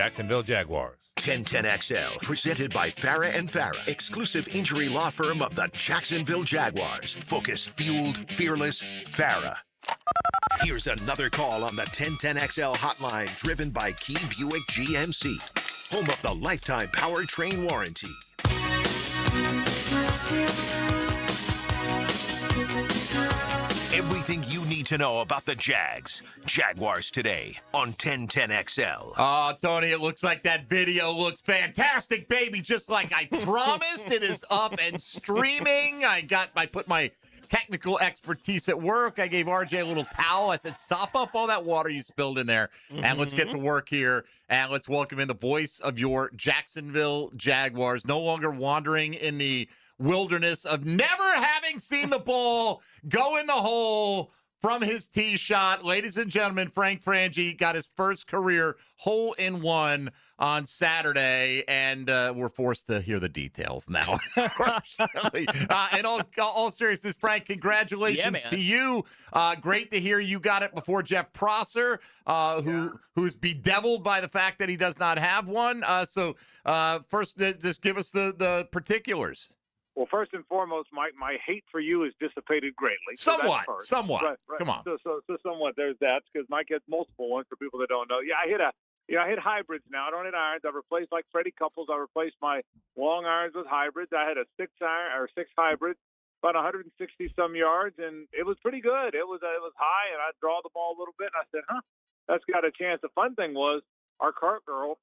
Jacksonville Jaguars. 1010XL, presented by Farah and Farah, exclusive injury law firm of the Jacksonville Jaguars. Focused, fueled, fearless, Farah. Here's another call on the 1010XL hotline, driven by Key Buick GMC, home of the lifetime powertrain warranty. Everything you need to know about the Jaguars today on 1010XL. Oh, Tony, it looks like that video looks fantastic, baby. Just like I promised, it is up and streaming. I put my technical expertise at work. I gave RJ a little towel. I said, sop up all that water you spilled in there, and let's get to work here, and let's welcome in the voice of your Jacksonville Jaguars, no longer wandering in the wilderness of never having seen the ball go in the hole from his tee shot. Ladies and gentlemen, Frank Frangie got his first career hole-in-one on Saturday, and we're forced to hear the details now. In all seriousness, Frank, congratulations to you. Great to hear you got it before Jeff Prosser, who's bedeviled by the fact that he does not have one. So first, just give us the particulars. Well, first and foremost, my hate for you is dissipated greatly. Somewhat. Right. Come on. So somewhat. There's that, because Mike has multiple ones for people that don't know. Yeah, I hit hybrids now. I don't hit irons. I've replaced, like Freddie Couples, I replaced my long irons with hybrids. I had a six hybrid, about 160 some yards, and it was pretty good. It was high, and I'd draw the ball a little bit, and I said, that's got a chance. The fun thing was, our cart girl,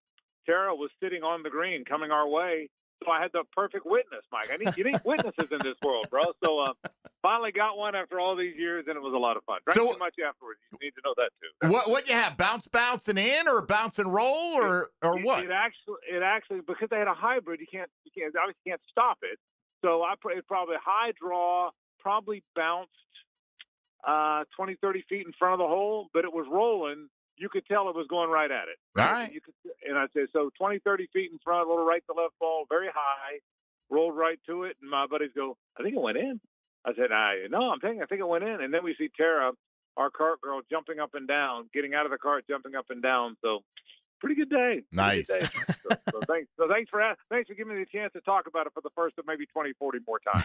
Tara, was sitting on the green coming our way. So I had the perfect witness, Mike. You need witnesses in this world, bro. So finally got one after all these years, and it was a lot of fun. Drank too much afterwards. You need to know that too. What you have? Bouncing in, or bounce and roll, or what? It actually, because they had a hybrid, you obviously can't stop it. So it probably high draw, probably bounced 20, 30 feet in front of the hole, but it was rolling. You could tell it was going right at it. All right. And I'd say, so 20, 30 feet in front, a little right to left ball, very high, rolled right to it. And my buddies go, I think it went in. I said, I think it went in. And then we see Tara, our cart girl, jumping up and down, getting out of the cart, jumping up and down. So pretty good day. Nice. Good day. Thanks for giving me the chance to talk about it for the first of maybe 20, 40 more times.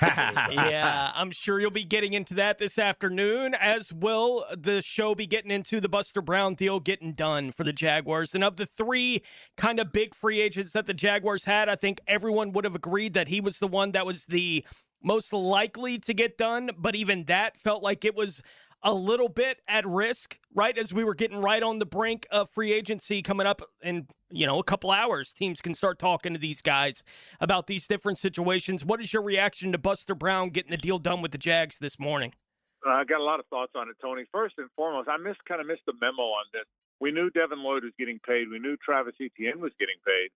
Yeah, I'm sure you'll be getting into that this afternoon, as will the show be getting into the Buster Brown deal getting done for the Jaguars. And of the three kind of big free agents that the Jaguars had, I think everyone would have agreed that he was the one that was the most likely to get done. But even that felt like it was a little bit at risk, right? As we were getting right on the brink of free agency coming up in, a couple hours, teams can start talking to these guys about these different situations. What is your reaction to Buster Brown getting the deal done with the Jags this morning? I got a lot of thoughts on it, Tony. First and foremost, I kind of missed the memo on this. We knew Devin Lloyd was getting paid. We knew Travis Etienne was getting paid.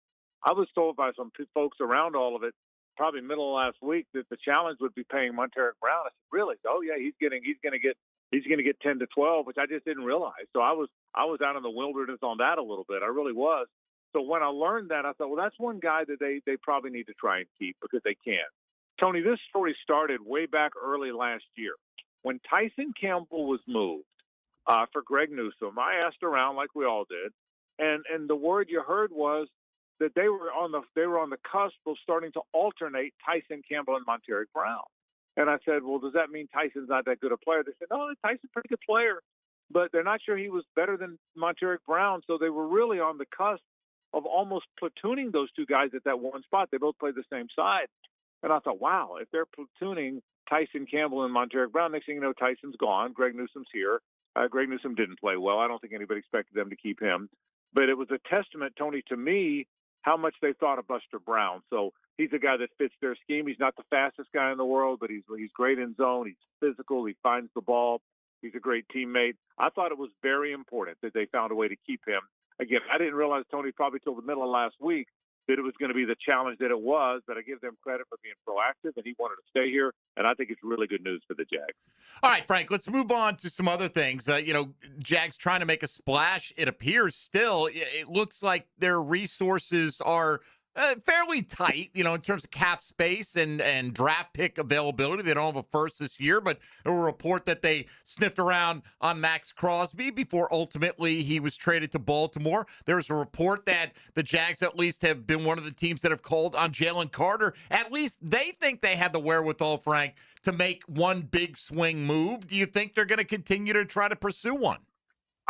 I was told by some folks around all of it, probably middle of last week, that the challenge would be paying Monteric Brown. I said, really? Oh yeah, he's going to get 10 to 12, which I just didn't realize. So I was out in the wilderness on that a little bit. I really was. So when I learned that, I thought, well, that's one guy that they probably need to try and keep, because they can. Tony, this story started way back early last year when Tyson Campbell was moved for Greg Newsome. I asked around like we all did, and the word you heard was that they were on the cusp of starting to alternate Tyson Campbell and Monteric Brown. And I said, well, does that mean Tyson's not that good a player? They said, no, Tyson's a pretty good player, but they're not sure he was better than Monteric Brown. So they were really on the cusp of almost platooning those two guys at that one spot. They both played the same side. And I thought, wow, if they're platooning Tyson Campbell and Monteric Brown, next thing you know, Tyson's gone. Greg Newsome's here. Greg Newsome didn't play well. I don't think anybody expected them to keep him. But it was a testament, Tony, to me, how much they thought of Buster Brown. So he's a guy that fits their scheme. He's not the fastest guy in the world, but he's great in zone. He's physical. He finds the ball. He's a great teammate. I thought it was very important that they found a way to keep him. Again, I didn't realize, Tony, probably till the middle of last week, that it was going to be the challenge that it was, but I give them credit for being proactive, and he wanted to stay here, and I think it's really good news for the Jags. All right, Frank, let's move on to some other things. Jags trying to make a splash. It appears still, it looks like their resources are fairly tight, in terms of cap space and draft pick availability. They don't have a first this year, but there was a report that they sniffed around on Max Crosby before ultimately he was traded to Baltimore. There's a report that the Jags at least have been one of the teams that have called on Jalen Carter. At least they think they have the wherewithal, Frank, to make one big swing move. Do you think they're going to continue to try to pursue one?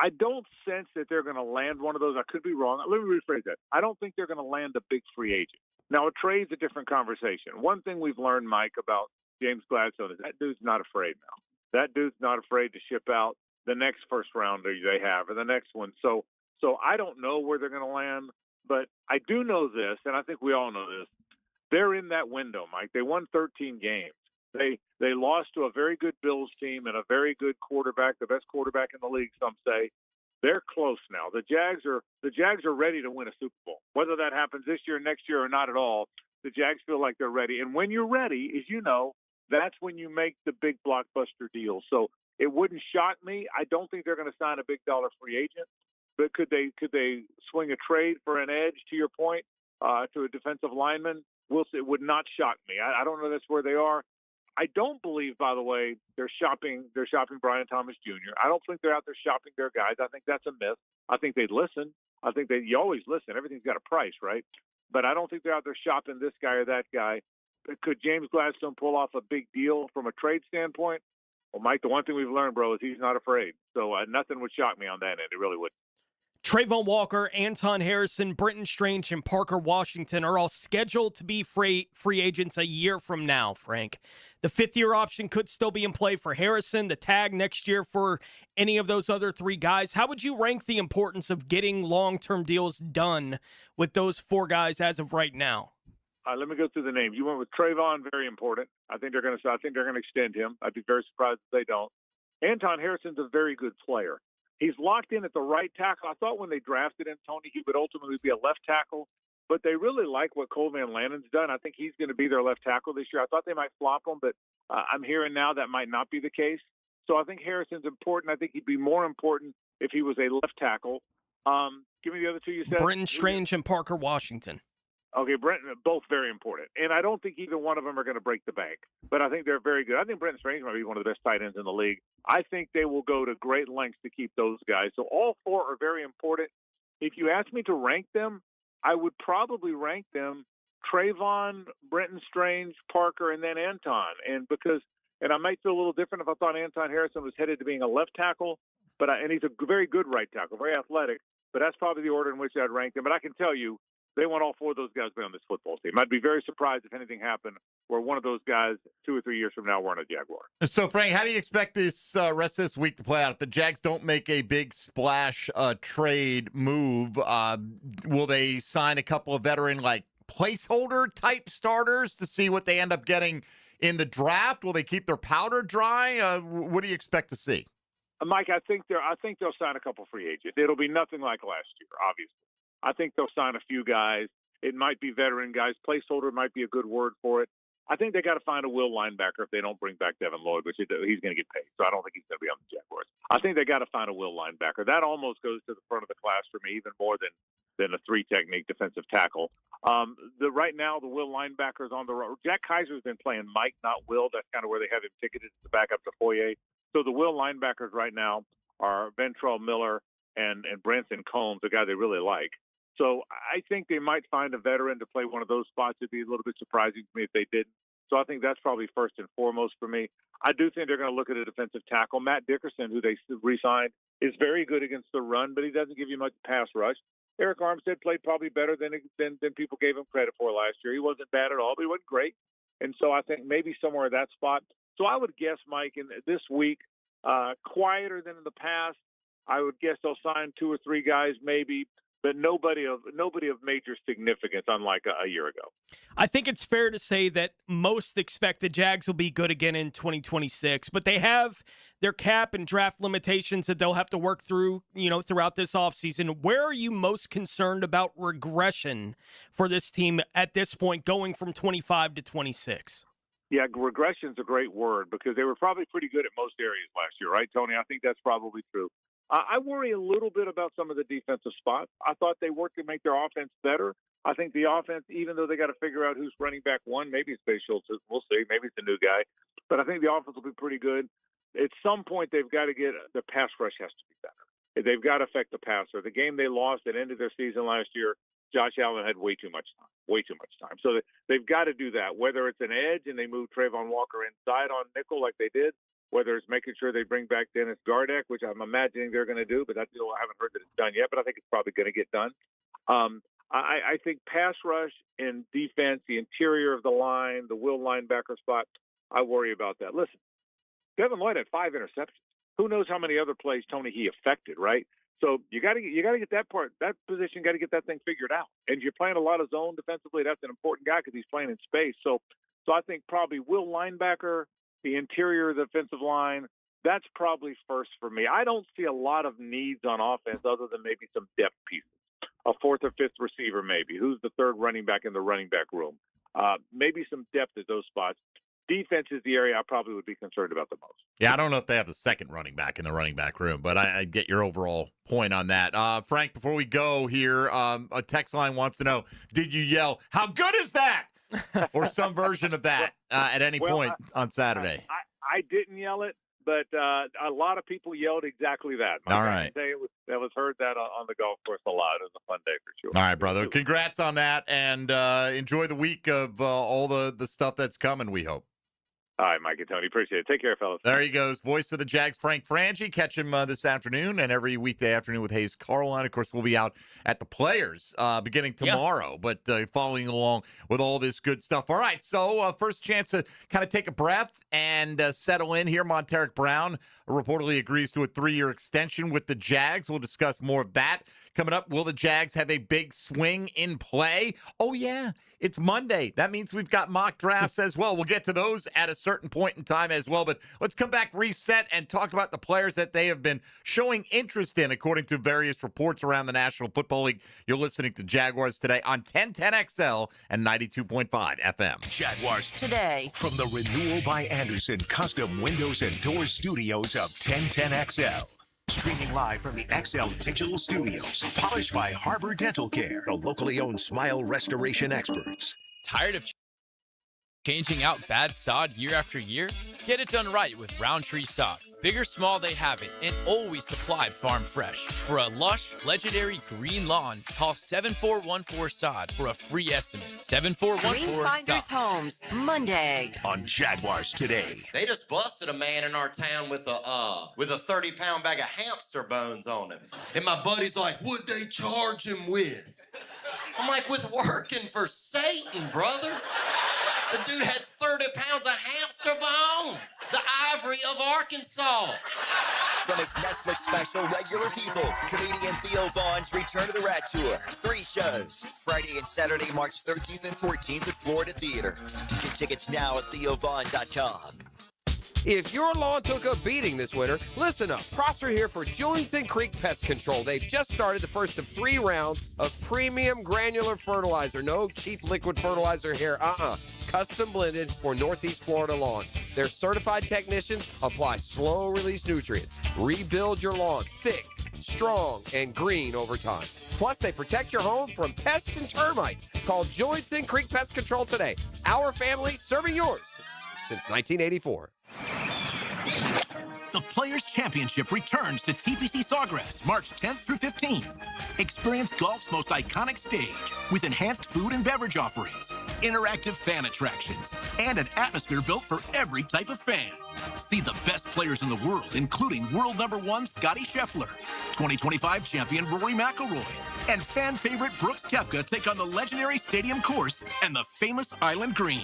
I don't sense that they're going to land one of those. I could be wrong. Let me rephrase that. I don't think they're going to land a big free agent. Now, a trade's a different conversation. One thing we've learned, Mike, about James Gladstone is that dude's not afraid now. That dude's not afraid to ship out the next first rounder they have or the next one. So I don't know where they're going to land, but I do know this, and I think we all know this. They're in that window, Mike. They won 13 games. They lost to a very good Bills team and a very good quarterback, the best quarterback in the league, some say. They're close now. The Jags are ready to win a Super Bowl. Whether that happens this year, next year, or not at all, the Jags feel like they're ready. And when you're ready, as you know, that's when you make the big blockbuster deal. So it wouldn't shock me. I don't think they're going to sign a big dollar free agent. But could they swing a trade for an edge, to your point, to a defensive lineman? We'll see. It would not shock me. I don't know that's where they are. I don't believe, by the way, they're shopping Brian Thomas Jr. I don't think they're out there shopping their guys. I think that's a myth. I think they'd listen. I think you always listen. Everything's got a price, right? But I don't think they're out there shopping this guy or that guy. Could James Gladstone pull off a big deal from a trade standpoint? Well, Mike, the one thing we've learned, bro, is he's not afraid. So nothing would shock me on that end. It really wouldn't. Trayvon Walker, Anton Harrison, Brenton Strange, and Parker Washington are all scheduled to be free agents a year from now, Frank. The fifth-year option could still be in play for Harrison, the tag next year for any of those other three guys. How would you rank the importance of getting long-term deals done with those four guys as of right now? Let me go through the names. You went with Trayvon, very important. I think they're going to extend him. I'd be very surprised if they don't. Anton Harrison's a very good player. He's locked in at the right tackle. I thought when they drafted him, Tony, he would ultimately be a left tackle, but they really like what Cole Van Lanen's done. I think he's going to be their left tackle this year. I thought they might flop him, but I'm hearing now that might not be the case. So I think Harrison's important. I think he'd be more important if he was a left tackle. Give me the other two you said. Brenton Strange and Parker Washington. Okay, Brenton, both very important. And I don't think either one of them are going to break the bank, but I think they're very good. I think Brenton Strange might be one of the best tight ends in the league. I think they will go to great lengths to keep those guys. So all four are very important. If you ask me to rank them, I would probably rank them Trayvon, Brenton Strange, Parker, and then Anton. And I might feel a little different if I thought Anton Harrison was headed to being a left tackle, and he's a very good right tackle, very athletic, but that's probably the order in which I'd rank them. But I can tell you, they want all four of those guys to be on this football team. I'd be very surprised if anything happened where one of those guys 2 or 3 years from now weren't a Jaguar. So, Frank, how do you expect this rest of this week to play out? If the Jags don't make a big splash trade move, will they sign a couple of veteran, placeholder type starters to see what they end up getting in the draft? Will they keep their powder dry? What do you expect to see? Mike, I think they'll sign a couple free agents. It'll be nothing like last year, obviously. I think they'll sign a few guys. It might be veteran guys. Placeholder might be a good word for it. I think they got to find a will linebacker if they don't bring back Devin Lloyd, which he's going to get paid. So I don't think he's going to be on the Jaguars. I think they got to find a will linebacker. That almost goes to the front of the class for me, even more than a three-technique defensive tackle. Right now, the will linebackers on the road. Jack Kaiser's been playing Mike, not Will. That's kind of where they have him ticketed to back up to Foye. So the will linebackers right now are Ventrell Miller and Branson Combs, a guy they really like. So I think they might find a veteran to play one of those spots. It'd be a little bit surprising to me if they didn't. So I think that's probably first and foremost for me. I do think they're going to look at a defensive tackle. Matt Dickerson, who they re-signed, is very good against the run, but he doesn't give you much pass rush. Eric Armstead played probably better than people gave him credit for last year. He wasn't bad at all, but he wasn't great. And so I think maybe somewhere in that spot. So I would guess, Mike, in this week, quieter than in the past, I would guess they'll sign 2 or 3 guys maybe, but nobody of major significance, unlike a year ago. I think it's fair to say that most expect the Jags will be good again in 2026, but they have their cap and draft limitations that they'll have to work through, throughout this offseason. Where are you most concerned about regression for this team at this point, going from 25 to 26? Yeah, regression's a great word because they were probably pretty good at most areas last year, right, Tony? I think that's probably true. I worry a little bit about some of the defensive spots. I thought they worked to make their offense better. I think the offense, even though they got to figure out who's running back one, maybe it's Bay Schultz. We'll see. Maybe it's a new guy. But I think the offense will be pretty good. At some point, they've got to get the pass rush has to be better. They've got to affect the passer. The game they lost at the end of their season last year, Josh Allen had way too much time. So they've got to do that, whether it's an edge and they move Trayvon Walker inside on nickel like they did, whether it's making sure they bring back Dennis Gardeck, which I'm imagining they're going to do, but I haven't heard that it's done yet, but I think it's probably going to get done. I think pass rush and defense, the interior of the line, the will linebacker spot, I worry about that. Listen, Devin Lloyd had 5 interceptions. Who knows how many other plays Tony he affected, right? So you got to get that position, got to get that thing figured out. And you're playing a lot of zone defensively. That's an important guy because he's playing in space. So I think probably will linebacker, the interior of the defensive line, that's probably first for me. I don't see a lot of needs on offense other than maybe some depth pieces. A 4th or 5th receiver maybe. Who's the 3rd running back in the running back room? Maybe some depth at those spots. Defense is the area I probably would be concerned about the most. Yeah, I don't know if they have the 2nd running back in the running back room, but I get your overall point on that. Frank, before we go here, a text line wants to know, did you yell, "How good is that?" or some version of that at any point on Saturday? I didn't yell it, but a lot of people yelled exactly that. All right. I can say that was heard that on the golf course a lot. It was a fun day for sure. All right, brother. Congrats on that, and enjoy the week of all the stuff that's coming, we hope. All right, Mike and Tony. Appreciate it. Take care, fellas. There he goes. Voice of the Jags, Frank Frangie. Catch him this afternoon and every weekday afternoon with Hayes Carline. Of course, we'll be out at the Players beginning tomorrow, but following along with all this good stuff. All right, so first chance to kind of take a breath and settle in here. Monteric Brown reportedly agrees to a 3-year extension with the Jags. We'll discuss more of that coming up. Will the Jags have a big swing in play? Oh, yeah. It's Monday. That means we've got mock drafts as well. We'll get to those at a certain point in time as well. But let's come back, reset, and talk about the players that they have been showing interest in, according to various reports around the National Football League. You're listening to Jaguars Today on 1010XL and 92.5 FM. Jaguars Today. from the Renewal by Anderson Custom Windows and Doors Studios of 1010XL. Streaming live from the XL Digital Studios. Polished by Harbor Dental Care, the locally owned smile restoration experts. Tired of changing out bad sod year after year? Get it done right with Roundtree Sod. Big or small, they have it, and always supplied farm fresh. For a lush, legendary green lawn, call 7414 Sod for a free estimate. 7414 Dreamfinders Sod. Homes, Monday. On Jaguars Today. They just busted a man in our town with a 30-pound bag of hamster bones on him. And my buddy's like, what'd they charge him with? I'm like, with working for Satan, brother. The dude had 30 pounds of hamster bones. The ivory of Arkansas. From his Netflix special, Regular People, comedian Theo Vaughn's Return to the Rat Tour. 3 shows, Friday and Saturday, March 13th and 14th at Florida Theater. Get tickets now at theovaughn.com. If your lawn took a beating this winter, listen up. Prosser here for Julington Creek Pest Control. They've just started the first of 3 rounds of premium granular fertilizer. No cheap liquid fertilizer here. Custom blended for Northeast Florida lawns. Their certified technicians apply slow-release nutrients. Rebuild your lawn thick, strong, and green over time. Plus, they protect your home from pests and termites. Call Julington Creek Pest Control today. Our family serving yours since 1984. The Players' Championship returns to TPC Sawgrass March 10th through 15th. Experience golf's most iconic stage with enhanced food and beverage offerings, interactive fan attractions, and an atmosphere built for every type of fan. See the best players in the world, including world #1 Scotty Scheffler, 2025 champion Rory McIlroy, and fan favorite Brooks Koepka take on the legendary Stadium Course and the famous Island Green.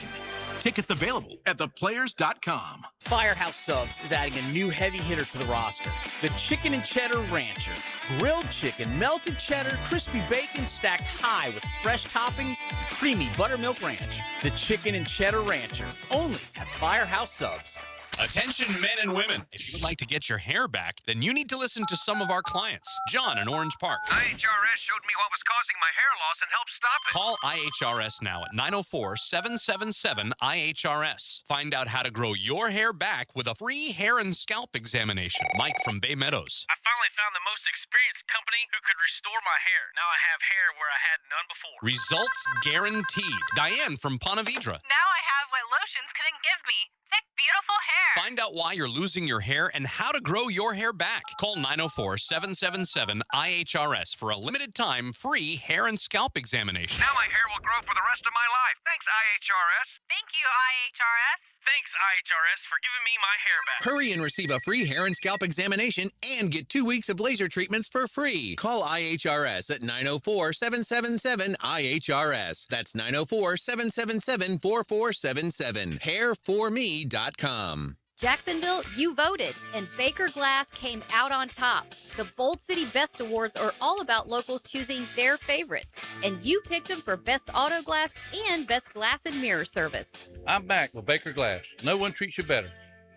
Tickets available at theplayers.com. Firehouse Subs is adding a new heavy hitter to the roster. The Chicken and Cheddar Rancher. Grilled chicken, melted cheddar, crispy bacon stacked high with fresh toppings, creamy buttermilk ranch. The Chicken and Cheddar Rancher. Only at Firehouse Subs. Attention men and women. If you would like to get your hair back, then you need to listen to some of our clients. John in Orange Park. IHRS showed me what was causing my hair loss and helped stop it. Call IHRS now at 904-777-IHRS. Find out how to grow your hair back with a free hair and scalp examination. Mike from Bay Meadows. I finally found the most experienced company who could restore my hair. Now I have hair where I had none before. Results guaranteed. Diane from Ponte Vedra. Now I have what lotions couldn't give me. Thick, beautiful hair. Find out why you're losing your hair and how to grow your hair back. Call 904-777-IHRS for a limited time free hair and scalp examination. Now my hair will grow for the rest of my life. Thanks, IHRS. Thank you, IHRS. Thanks, IHRS, for giving me my hair back. Hurry and receive a free hair and scalp examination and get 2 weeks of laser treatments for free. Call IHRS at 904-777-IHRS. That's 904-777-4477. Hairforme.com. Jacksonville, you voted, and Baker Glass came out on top. The Bold City Best Awards are all about locals choosing their favorites, and you picked them for Best Auto Glass and Best Glass and Mirror Service. I'm back with Baker Glass. No one treats you better.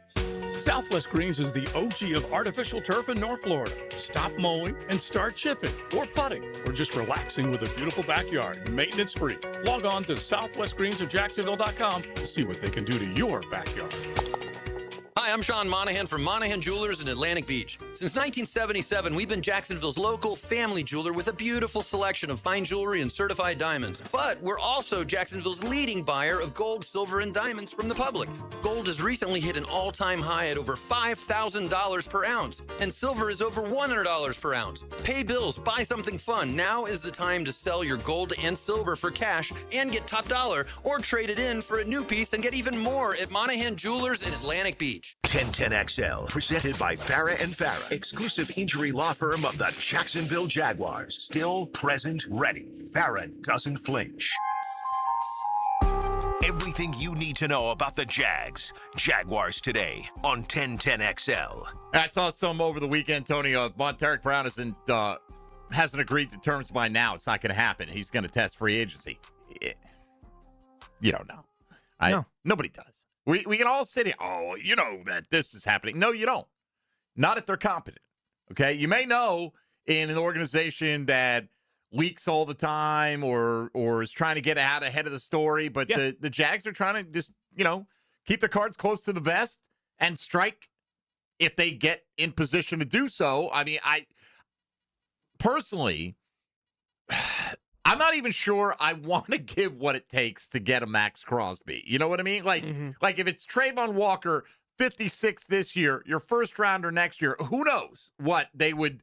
Southwest Greens is the OG of artificial turf in North Florida. Stop mowing and start chipping or putting or just relaxing with a beautiful backyard, maintenance free. Log on to southwestgreensofjacksonville.com to see what they can do to your backyard. Hi, I'm Sean Monahan from Monahan Jewelers in Atlantic Beach. Since 1977, we've been Jacksonville's local family jeweler with a beautiful selection of fine jewelry and certified diamonds. But we're also Jacksonville's leading buyer of gold, silver, and diamonds from the public. Gold has recently hit an all-time high at over $5,000 per ounce, and silver is over $100 per ounce. Pay bills, buy something fun. Now is the time to sell your gold and silver for cash and get top dollar, or trade it in for a new piece and get even more at Monahan Jewelers in Atlantic Beach. 1010XL, presented by Farah and Farah, exclusive injury law firm of the Jacksonville Jaguars. Still, present, ready. Farah doesn't flinch. Everything you need to know about the Jaguars today on 1010XL. I saw some over the weekend, Tony. Monteric Brown hasn't agreed to terms by now. It's not going to happen. He's going to test free agency. You don't know. No. Nobody does. We can all sit here, you know that this is happening. No, you don't. Not if they're competent, okay? You may know in an organization that leaks all the time or is trying to get out ahead of the story, but the Jags are trying to just, keep their cards close to the vest and strike if they get in position to do so. I mean, I personally, I'm not even sure I want to give what it takes to get a Max Crosby. You know what I mean? Like if it's Trayvon Walker, 56 this year, your first rounder next year, who knows what they would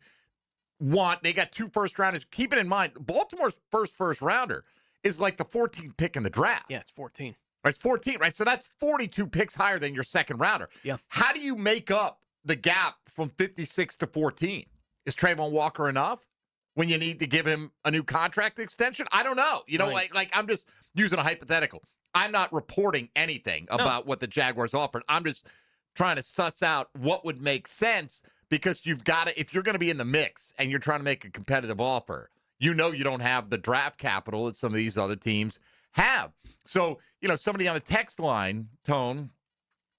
want. They got 2 first rounders. Keep it in mind, Baltimore's first rounder is like the 14th pick in the draft. Yeah, it's 14. Right, it's 14, right? So that's 42 picks higher than your second rounder. Yeah. How do you make up the gap from 56 to 14? Is Trayvon Walker enough when you need to give him a new contract extension? I don't know. Like I'm just using a hypothetical. I'm not reporting anything about what the Jaguars offered. I'm just trying to suss out what would make sense, because you've got to, if you're going to be in the mix and you're trying to make a competitive offer, you don't have the draft capital that some of these other teams have. So, somebody on the text line, Tone,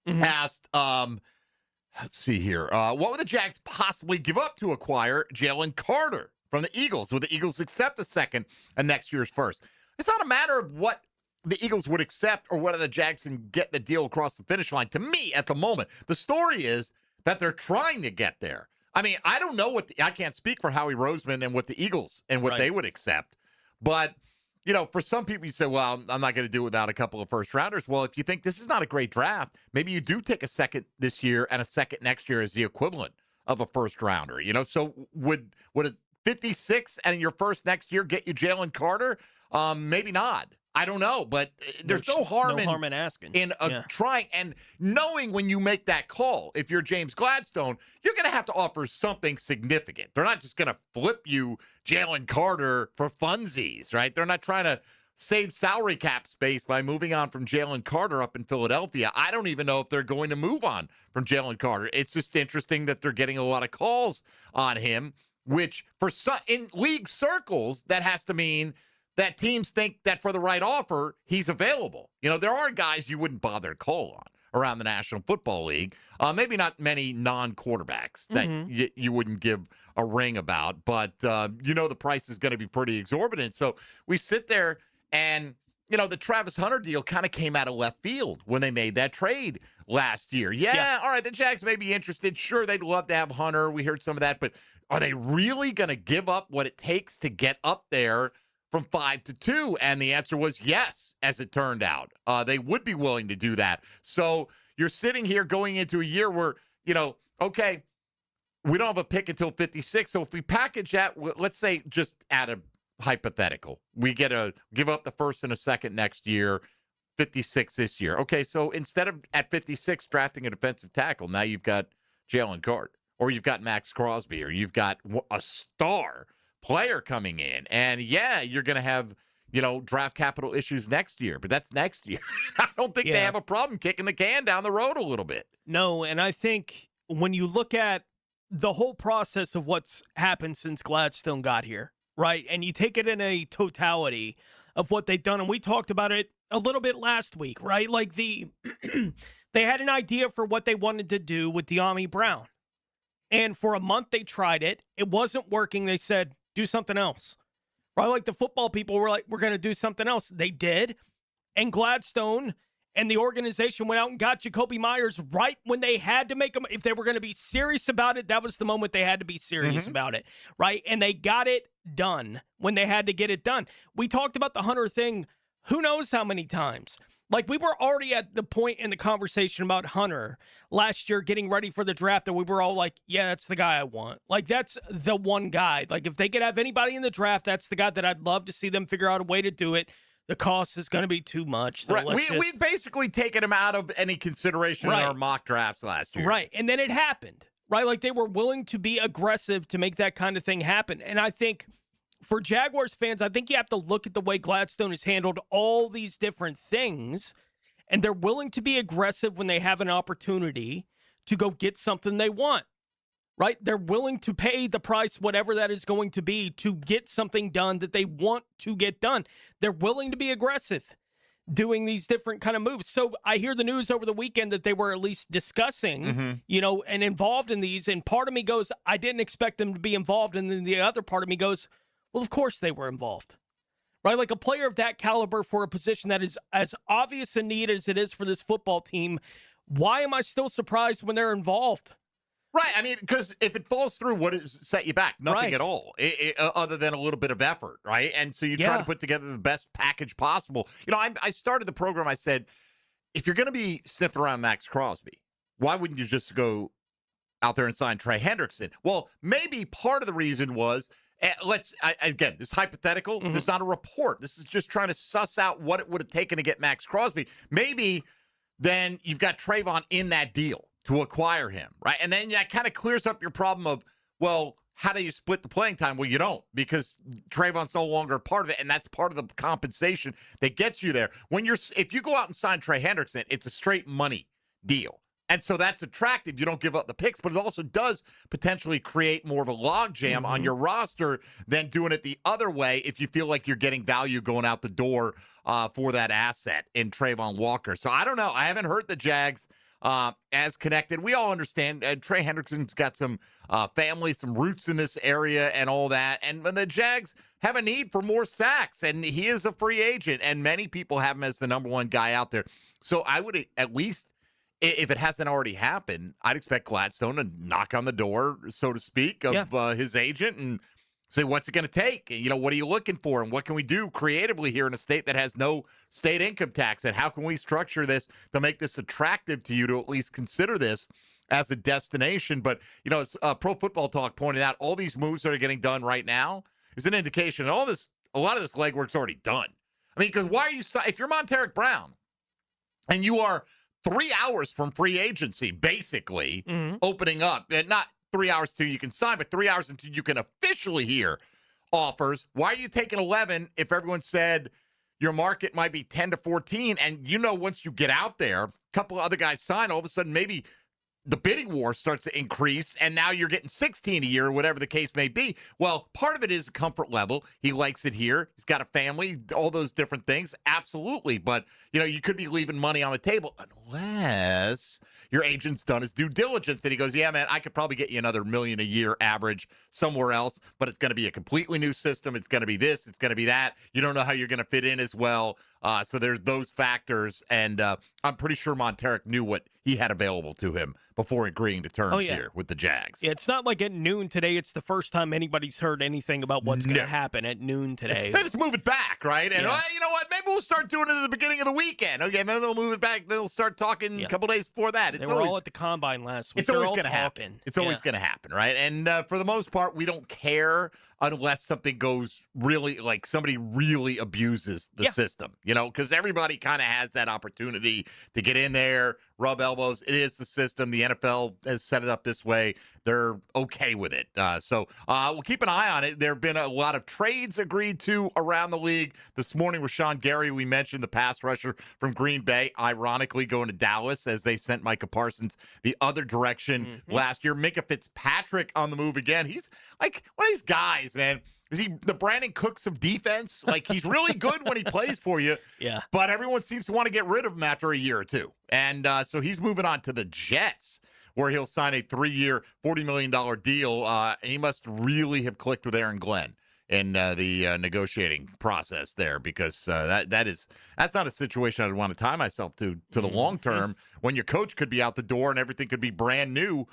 asked, let's see here, what would the Jags possibly give up to acquire Jalen Carter from the Eagles? Would the Eagles accept the second and next year's first? It's not a matter of what the Eagles would accept or whether the Jags can get the deal across the finish line. To me, at the moment, the story is that they're trying to get there. I mean, I don't know I can't speak for Howie Roseman and what the Eagles and what they would accept. But, for some people, you say, well, I'm not going to do it without a couple of first rounders. Well, if you think this is not a great draft, maybe you do take a second this year and a second next year as the equivalent of a first rounder. So would a 56 and your first next year get you Jalen Carter? Maybe not. I don't know, but there's no harm in asking. Trying and knowing when you make that call. If you're James Gladstone, you're going to have to offer something significant. They're not just going to flip you Jalen Carter for funsies, right? They're not trying to save salary cap space by moving on from Jalen Carter up in Philadelphia. I don't even know if they're going to move on from Jalen Carter. It's just interesting that they're getting a lot of calls on him, which for some, in league circles, that has to mean that teams think that for the right offer, he's available. There are guys you wouldn't bother to call on, around the National Football League. Maybe not many non-quarterbacks that you wouldn't give a ring about, but the price is going to be pretty exorbitant. So we sit there and, the Travis Hunter deal kind of came out of left field when they made that trade last year. Yeah, all right, the Jags may be interested. Sure, they'd love to have Hunter. We heard some of that, but are they really going to give up what it takes to get up there from 5 to 2? And the answer was yes, as it turned out. They would be willing to do that. So you're sitting here going into a year where, okay, we don't have a pick until 56. So if we package that, let's say just add a hypothetical. We get to give up the first and a second next year, 56 this year. Okay, so instead of at 56 drafting a defensive tackle, now you've got Jalen Carter, or you've got Max Crosby, or you've got a star player coming in. And yeah, you're going to have, draft capital issues next year, but that's next year. I don't think they have a problem kicking the can down the road a little bit. No, and I think when you look at the whole process of what's happened since Gladstone got here, right, and you take it in a totality of what they've done, and we talked about it a little bit last week, right? Like they had an idea for what they wanted to do with De'Ami Brown. And for a month they tried it. It wasn't working. They said, do something else. Right? Like the football people were like, we're going to do something else. They did. And Gladstone and the organization went out and got Jacoby Myers right when they had to make them. If they were going to be serious about it, that was the moment they had to be serious about it. Right? And they got it done when they had to get it done. We talked about the Hunter thing who knows how many times. Like, we were already at the point in the conversation about Hunter last year getting ready for the draft that we were all like, yeah, that's the guy I want. Like, that's the one guy. Like, if they could have anybody in the draft, that's the guy that I'd love to see them figure out a way to do it. The cost is going to be too much. So right. We've basically taken him out of any consideration in our mock drafts last year. Right. And then it happened. Right? Like, they were willing to be aggressive to make that kind of thing happen. And I think for Jaguars fans, I think you have to look at the way Gladstone has handled all these different things, and they're willing to be aggressive when they have an opportunity to go get something they want, right? They're willing to pay the price, whatever that is going to be, to get something done that they want to get done. They're willing to be aggressive doing these different kind of moves. So I hear the news over the weekend that they were at least discussing, and involved in these, and part of me goes, I didn't expect them to be involved, and then the other part of me goes, well, of course they were involved, right? Like, a player of that caliber for a position that is as obvious a need as it is for this football team, why am I still surprised when they're involved? Right. I mean, because if it falls through, what has set you back? Nothing at all, other than a little bit of effort, right? And so you try to put together the best package possible. I started the program, I said, if you're going to be sniffing around Max Crosby, why wouldn't you just go out there and sign Trey Hendrickson? Well, maybe part of the reason was, again, this hypothetical, this is not a report. This is just trying to suss out what it would have taken to get Max Crosby. Maybe then you've got Trayvon in that deal to acquire him, right? And then that kind of clears up your problem of, well, how do you split the playing time? Well, you don't, because Trayvon's no longer a part of it, and that's part of the compensation that gets you there. If you go out and sign Trey Hendrickson, it's a straight money deal. And so that's attractive. You don't give up the picks, but it also does potentially create more of a logjam on your roster than doing it the other way if you feel like you're getting value going out the door for that asset in Trayvon Walker. So I don't know. I haven't heard the Jags as connected. We all understand Trey Hendrickson's got some family, some roots in this area and all that. And the Jags have a need for more sacks, and he is a free agent, and many people have him as the number one guy out there. So I would at least, if it hasn't already happened, I'd expect Gladstone to knock on the door, so to speak, of his agent and say, what's it going to take? What are you looking for? And what can we do creatively here in a state that has no state income tax? And how can we structure this to make this attractive to you to at least consider this as a destination? But, as Pro Football Talk pointed out, all these moves that are getting done right now is an indication that a lot of this legwork's already done. I mean, because if you're Monteric Brown and you are 3 hours from free agency, basically, opening up, and not 3 hours till you can sign, but 3 hours until you can officially hear offers. Why are you taking 11 if everyone said your market might be 10 to 14? And once you get out there, a couple of other guys sign, all of a sudden maybe the bidding war starts to increase, and now you're getting 16 a year, or whatever the case may be. Well, part of it is a comfort level. He likes it here. He's got a family, all those different things. Absolutely. But, you could be leaving money on the table unless your agent's done his due diligence. And he goes, yeah, man, I could probably get you another $1 million a year average somewhere else, but it's going to be a completely new system. It's going to be this. It's going to be that. You don't know how you're going to fit in as well. So there's those factors, and I'm pretty sure Monteric knew what he had available to him before agreeing to terms here with the Jags. Yeah, it's not like at noon today. It's the first time anybody's heard anything about what's going to happen at noon today. They just move it back, right? And you know what? Maybe we'll start doing it at the beginning of the weekend. Okay, then they'll move it back. They'll start talking a couple days before that. They were all at the Combine last week. It's always going to happen. It's always going to happen, right? And for the most part, we don't care unless something goes really, like somebody really abuses the system, because everybody kind of has that opportunity to get in there, rub elbows. It is the system. The NFL has set it up this way. They're okay with it. So we'll keep an eye on it. There have been a lot of trades agreed to around the league. This morning, Rashawn Gary, we mentioned the pass rusher from Green Bay, ironically going to Dallas as they sent Micah Parsons the other direction last year. Minka Fitzpatrick on the move again. He's like one of these guys, man. Is he the Brandon Cooks of defense? Like, he's really good when he plays for you. Yeah. But everyone seems to want to get rid of him after a year or two. And so he's moving on to the Jets, where he'll sign a 3-year, $40 million deal. And he must really have clicked with Aaron Glenn in the negotiating process there, because that's not a situation I'd want to tie myself to the long term, when your coach could be out the door and everything could be brand new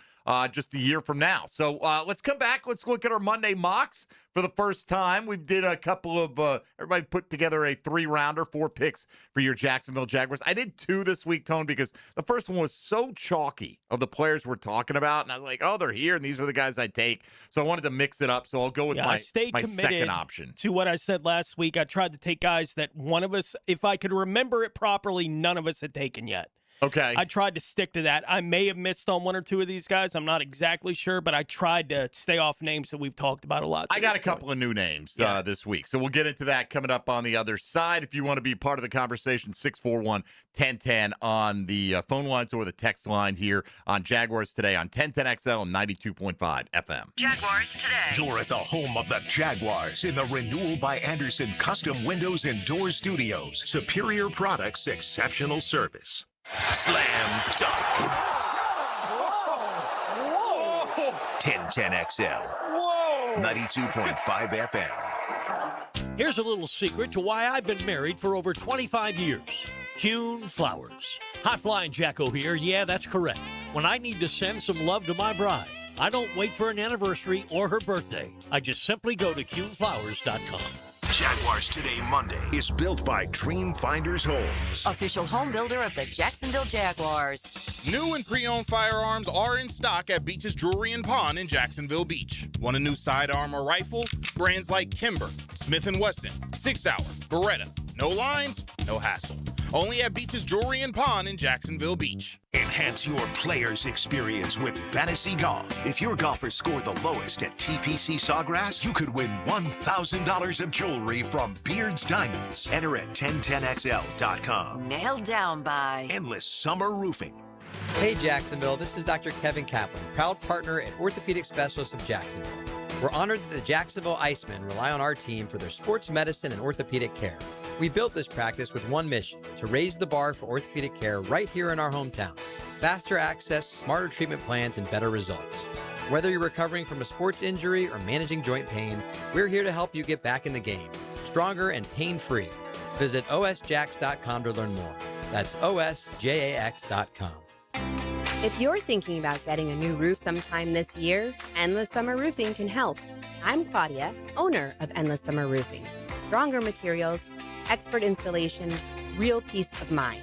just a year from now. So let's come back. Let's look at our Monday mocks for the first time. We did a couple of everybody put together a 3-rounder, 4 picks for your Jacksonville Jaguars. I did 2 this week, Tone, because the first one was so chalky of the players we're talking about, and I was like, oh, they're here, and these are the guys I take. So I wanted to mix it up. So I'll go with my second option. To what I said last week, I tried to take guys that one of us, if I could remember it properly, none of us had taken yet. Okay. I tried to stick to that. I may have missed on 1 or 2 of these guys. I'm not exactly sure, but I tried to stay off names that we've talked about a lot. I got a couple of new names this week, so we'll get into that coming up on the other side. If you want to be part of the conversation, 641-1010 on the phone lines or the text line here on Jaguars Today on 1010XL and 92.5 FM. Jaguars Today. You're at the home of the Jaguars in the Renewal by Anderson Custom Windows and Doors Studios. Superior products, exceptional service. Slam dunk. 1010XL. 92.5 FM. Here's a little secret to why I've been married for over 25 years. Kuhn Flowers. Hot Flying Jacko here. Yeah, that's correct. When I need to send some love to my bride, I don't wait for an anniversary or her birthday. I just simply go to KuhnFlowers.com. Jaguars Today Monday is built by Dream Finders Homes. Official home builder of the Jacksonville Jaguars. New and pre-owned firearms are in stock at Beach's Jewelry and Pawn in Jacksonville Beach. Want a new sidearm or rifle? Brands like Kimber, Smith & Wesson, 6 Hour, Beretta. No lines, no hassle. Only at Beach's Jewelry and Pawn in Jacksonville Beach. Enhance your player's experience with Fantasy Golf. If your golfers score the lowest at TPC Sawgrass, you could win $1,000 of jewelry from Beard's Diamonds. Enter at 1010XL.com. Nailed down by Endless Summer Roofing. Hey Jacksonville, this is Dr. Kevin Kaplan, proud partner and orthopedic specialist of Jacksonville. We're honored that the Jacksonville Icemen rely on our team for their sports medicine and orthopedic care. We built this practice with one mission, to raise the bar for orthopedic care right here in our hometown. Faster access, smarter treatment plans, and better results. Whether you're recovering from a sports injury or managing joint pain, we're here to help you get back in the game, stronger and pain-free. Visit osjax.com to learn more. That's osjax.com. If you're thinking about getting a new roof sometime this year, Endless Summer Roofing can help. I'm Claudia, owner of Endless Summer Roofing. Stronger materials, expert installation, real peace of mind.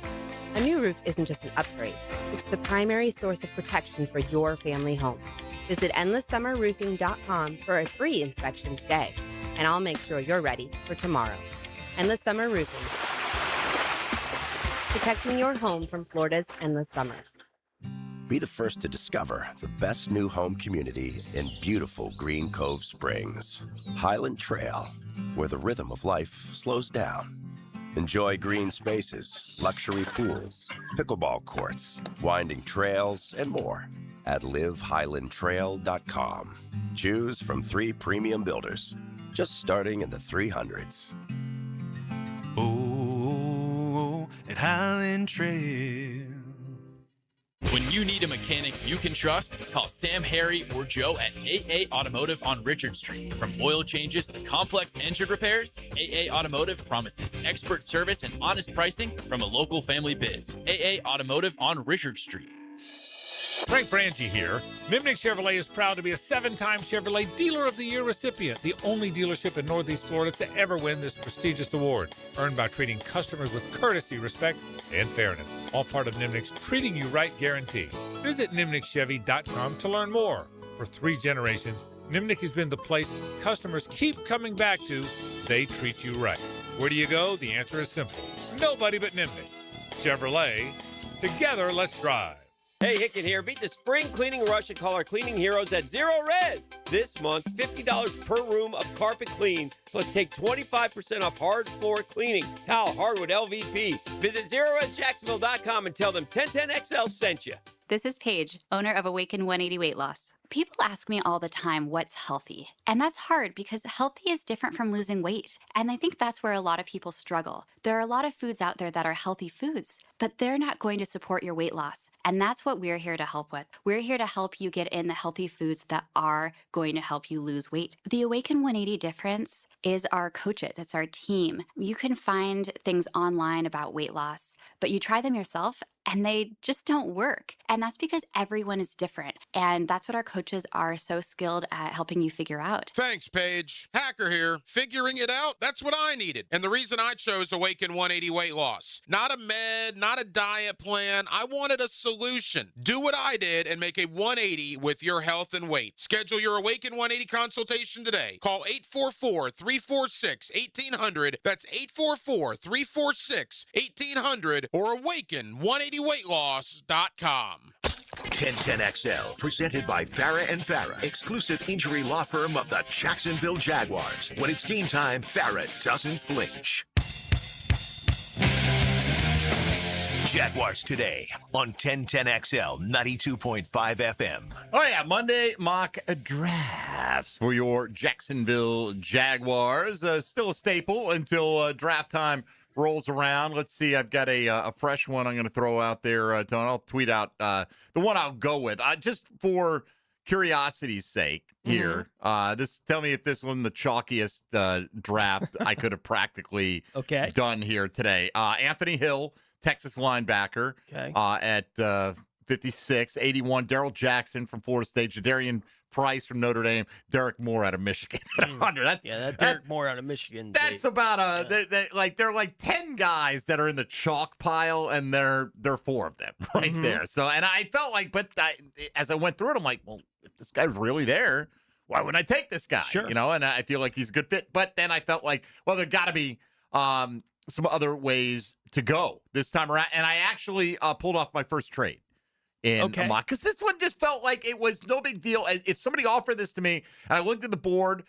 A new roof isn't just an upgrade. It's the primary source of protection for your family home. Visit EndlessSummerRoofing.com for a free inspection today, and I'll make sure you're ready for tomorrow. Endless Summer Roofing. Protecting your home from Florida's endless summers. Be the first to discover the best new home community in beautiful Green Cove Springs. Highland Trail, where the rhythm of life slows down. Enjoy green spaces, luxury pools, pickleball courts, winding trails, and more at livehighlandtrail.com. Choose from 3 premium builders, just starting in the 300s. Oh, at Highland Trail. When you need a mechanic you can trust, call Sam, Harry, or Joe at AA Automotive on Richard Street. From oil changes to complex engine repairs, AA Automotive promises expert service and honest pricing from a local family biz. AA Automotive on Richard Street. Frank Frangie here. Nimnick Chevrolet is proud to be a 7-time Chevrolet Dealer of the Year recipient, the only dealership in Northeast Florida to ever win this prestigious award, earned by treating customers with courtesy, respect, and fairness. All part of Nimnick's Treating You Right guarantee. Visit nimnickchevy.com to learn more. For 3 generations, Nimnick has been the place customers keep coming back to. They treat you right. Where do you go? The answer is simple. Nobody but Nimnick. Chevrolet. Together, let's drive. Hey, Hicken here. Beat the spring cleaning rush and call our cleaning heroes at Zero Res. This month, $50 per room of carpet clean, plus take 25% off hard floor cleaning, towel, hardwood, LVP. Visit ZeroResJacksonville.com and tell them 1010XL sent you. This is Paige, owner of Awaken 180 Weight Loss. People ask me all the time what's healthy, and that's hard because healthy is different from losing weight. And I think that's where a lot of people struggle. There are a lot of foods out there that are healthy foods, but they're not going to support your weight loss. And that's what we're here to help with. We're here to help you get in the healthy foods that are going to help you lose weight. The Awaken 180 difference is our coaches. It's our team. You can find things online about weight loss, but you try them yourself and they just don't work. And that's because everyone is different. And that's what our coaches are so skilled at helping you figure out. Thanks, Paige. Hacker here. Figuring it out, that's what I needed. And the reason I chose Awaken 180 Weight Loss. Not a med, not a diet plan. I wanted a solution. Do what I did and make a 180 with your health and weight. Schedule your Awaken 180 consultation today. Call 844-346-1800. That's 844-346-1800 or awaken180weightloss.com. 1010XL, presented by Farah and Farah, exclusive injury law firm of the Jacksonville Jaguars. When it's game time, Farah doesn't flinch. Jaguars today on 1010XL 92.5 FM. Oh, yeah, Monday mock drafts for your Jacksonville Jaguars. Still a staple until draft time rolls around. Let's see. I've got a fresh one I'm going to throw out there, Tony. I'll tweet out the one I'll go with. Just for curiosity's sake here, tell me if this was the chalkiest draft I could have practically done here today. Anthony Hill, Texas linebacker, at 56. 81, Darrell Jackson from Florida State, Jadarian Price from Notre Dame, Derek Moore out of Michigan at 100. That Derek Moore out of Michigan. That's about they're like 10 guys that are in the chalk pile, and they're 4 of them right there. So, and I felt like, as I went through it, I'm like, well, if this guy's really there, why wouldn't I take this guy? Sure. You know, and I feel like he's a good fit. But then I felt like, well, there got to be some other ways to go this time around. And I actually pulled off my first trade in a mock, because this one just felt like it was no big deal. If somebody offered this to me and I looked at the board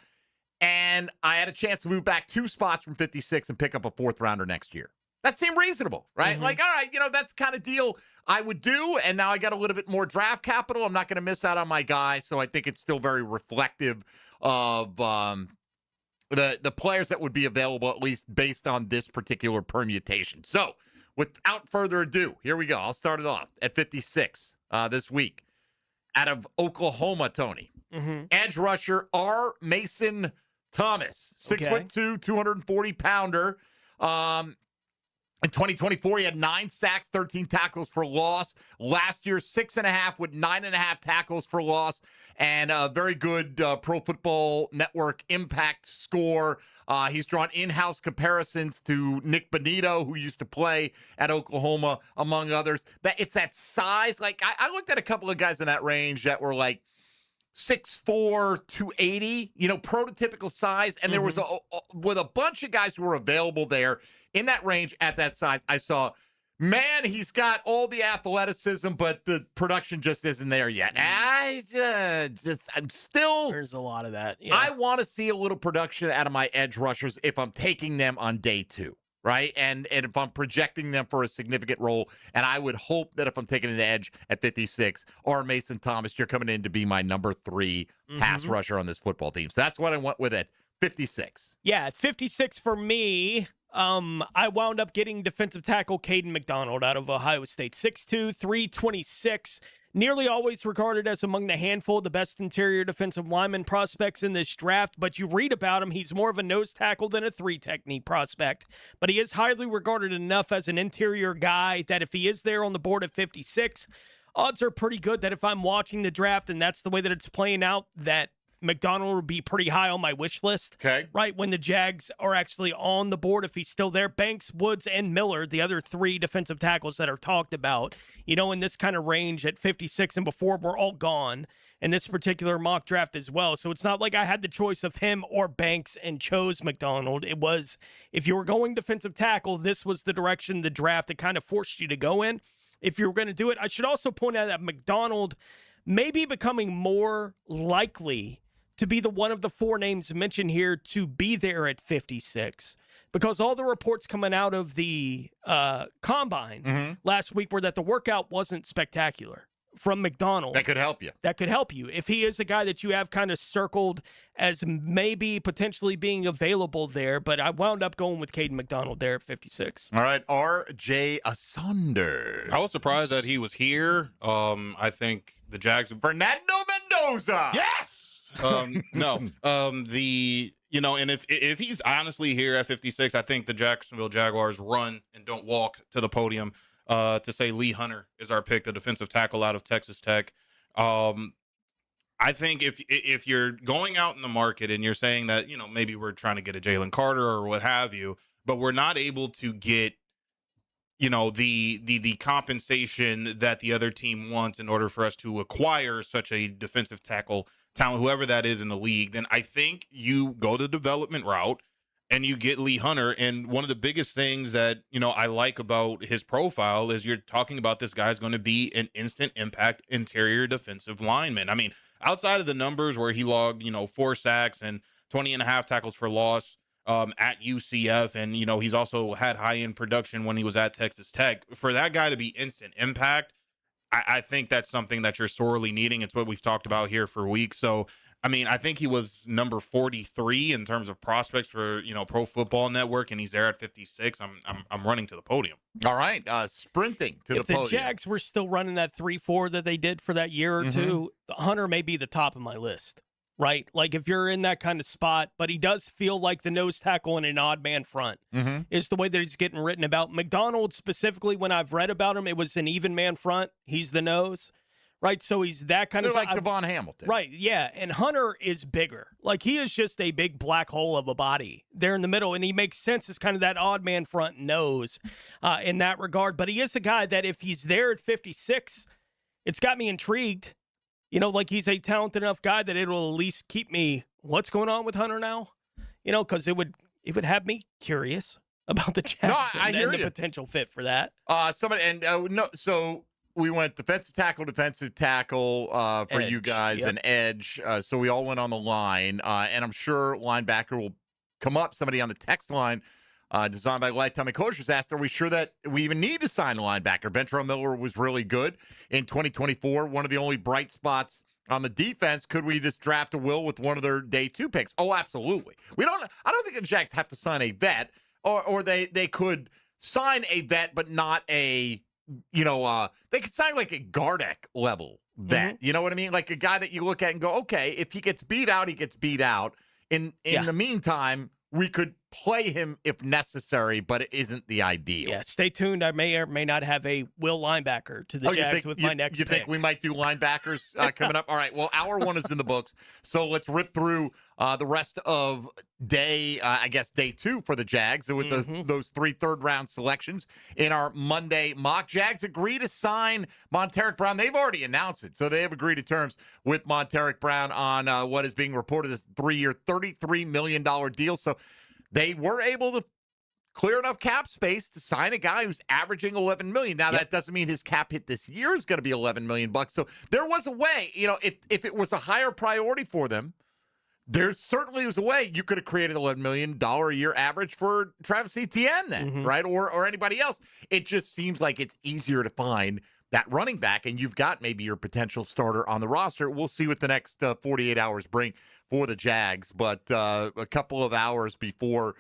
and I had a chance to move back 2 spots from 56 and pick up a 4th rounder next year, that seemed reasonable, right? Like, all right, that's the kind of deal I would do. And now I got a little bit more draft capital. I'm not going to miss out on my guy. So I think it's still very reflective of the players that would be available, at least based on this particular permutation. So without further ado, here we go. I'll start it off at 56 this week. Out of Oklahoma, Tony. Edge rusher R. Mason Thomas. 6'2", 240-pounder. In 2024, he had 9 sacks, 13 tackles for loss. Last year, 6.5 with 9.5 tackles for loss, and a very good Pro Football Network impact score. He's drawn in-house comparisons to Nick Bonito, who used to play at Oklahoma, among others. It's that size. Like, I looked at a couple of guys in that range that were like 6'4", 280, prototypical size. And there was with a bunch of guys who were available there in that range at that size. I saw, man, he's got all the athleticism, but the production just isn't there yet. I'm still. There's a lot of that. Yeah. I want to see a little production out of my edge rushers if I'm taking them on day 2. right? And if I'm projecting them for a significant role, and I would hope that if I'm taking an edge at 56, or Mason Thomas, you're coming in to be my number 3 pass rusher on this football team. So that's what I went with at 56. Yeah, at 56 for me. I wound up getting defensive tackle Caden McDonald out of Ohio State. 6'2", 326. Nearly always regarded as among the handful of the best interior defensive lineman prospects in this draft, but you read about him, he's more of a nose tackle than a 3 technique prospect. But he is highly regarded enough as an interior guy that if he is there on the board at 56, odds are pretty good that if I'm watching the draft and that's the way that it's playing out, that McDonald will be pretty high on my wish list. Okay. Right when the Jags are actually on the board, if he's still there. Banks, Woods, and Miller, the other 3 defensive tackles that are talked about, in this kind of range at 56 and before, were all gone in this particular mock draft as well. So it's not like I had the choice of him or Banks and chose McDonald. It was, if you were going defensive tackle, this was the direction the draft that kind of forced you to go in if you were going to do it. I should also point out that McDonald may be becoming more likely to be the one of the 4 names mentioned here to be there at 56, because all the reports coming out of the combine last week were that the workout wasn't spectacular from McDonald. That could help you. That could help you. If he is a guy that you have kind of circled as maybe potentially being available there, but I wound up going with Caden McDonald there at 56. All right, R.J. Asunder. I was surprised that he was here. I think the Jags. Fernando Mendoza. Yes. And if he's honestly here at 56, I think the Jacksonville Jaguars run and don't walk to the podium to say Lee Hunter is our pick, the defensive tackle out of Texas Tech. I think if you're going out in the market and you're saying that, maybe we're trying to get a Jalen Carter or what have you, but we're not able to get, the compensation that the other team wants in order for us to acquire such a defensive tackle talent, whoever that is in the league, then I think you go the development route and you get Lee Hunter. And one of the biggest things that, I like about his profile is you're talking about this guy's going to be an instant impact interior defensive lineman. I mean, outside of the numbers where he logged, 4 sacks and 20.5 tackles for loss at UCF. And, he's also had high-end production when he was at Texas Tech. For that guy to be instant impact, I think that's something that you're sorely needing. It's what we've talked about here for weeks. So, I mean, I think he was number 43 in terms of prospects for, Pro Football Network, and he's there at 56. I'm running to the podium. All right, sprinting to the podium. If the Jags were still running that 3-4 that they did for that year or two, Hunter may be the top of my list. Right? Like if you're in that kind of spot, but he does feel like the nose tackle in an odd man front is the way that he's getting written about. McDonald specifically, when I've read about him, it was an even man front. He's the nose, right? So he's that kind of like Devon Hamilton. Right, yeah. And Hunter is bigger. Like he is just a big black hole of a body there in the middle, and he makes sense as kind of that odd man front nose in that regard. But he is a guy that if he's there at 56, it's got me intrigued. Like he's a talented enough guy that it'll at least keep me, what's going on with Hunter now? Because it would have me curious about the Jags and the potential fit for that. So we went defensive tackle for edge, you guys, and edge. So we all went on the line, and I'm sure linebacker will come up. Somebody on the text line, designed by Lifetime Enclosures, asked, are we sure that we even need to sign a linebacker? Ventrell Miller was really good in 2024, one of the only bright spots on the defense. Could we just draft a will with one of their day 2 picks? Oh, absolutely. I don't think the Jags have to sign a vet, or they could sign a vet, but not a, they could sign like a Gardeck level vet. You know what I mean? Like a guy that you look at and go, okay, if he gets beat out, he gets beat out. In the meantime, we could play him if necessary, but it isn't the ideal. Yeah, stay tuned. I may or may not have a will linebacker to the Jags with my next pick. You think we might do linebackers coming up? All right, well, hour 1 is in the books, so let's rip through the rest of day 2 for the Jags with those 3 third-round selections in our Monday mock. Jags agree to sign Monteric Brown. They've already announced it, so they have agreed to terms with Monteric Brown on what is being reported as a 3-year, $33 million deal. So they were able to clear enough cap space to sign a guy who's averaging $11 million. Now, that doesn't mean his cap hit this year is going to be $11 million. So there was a way, if it was a higher priority for them, There certainly was a way you could have created $11 million a year average for Travis Etienne then, right? Or anybody else. It just seems like it's easier to find that running back, and you've got maybe your potential starter on the roster. We'll see what the next 48 hours bring for the Jags, but a couple of hours before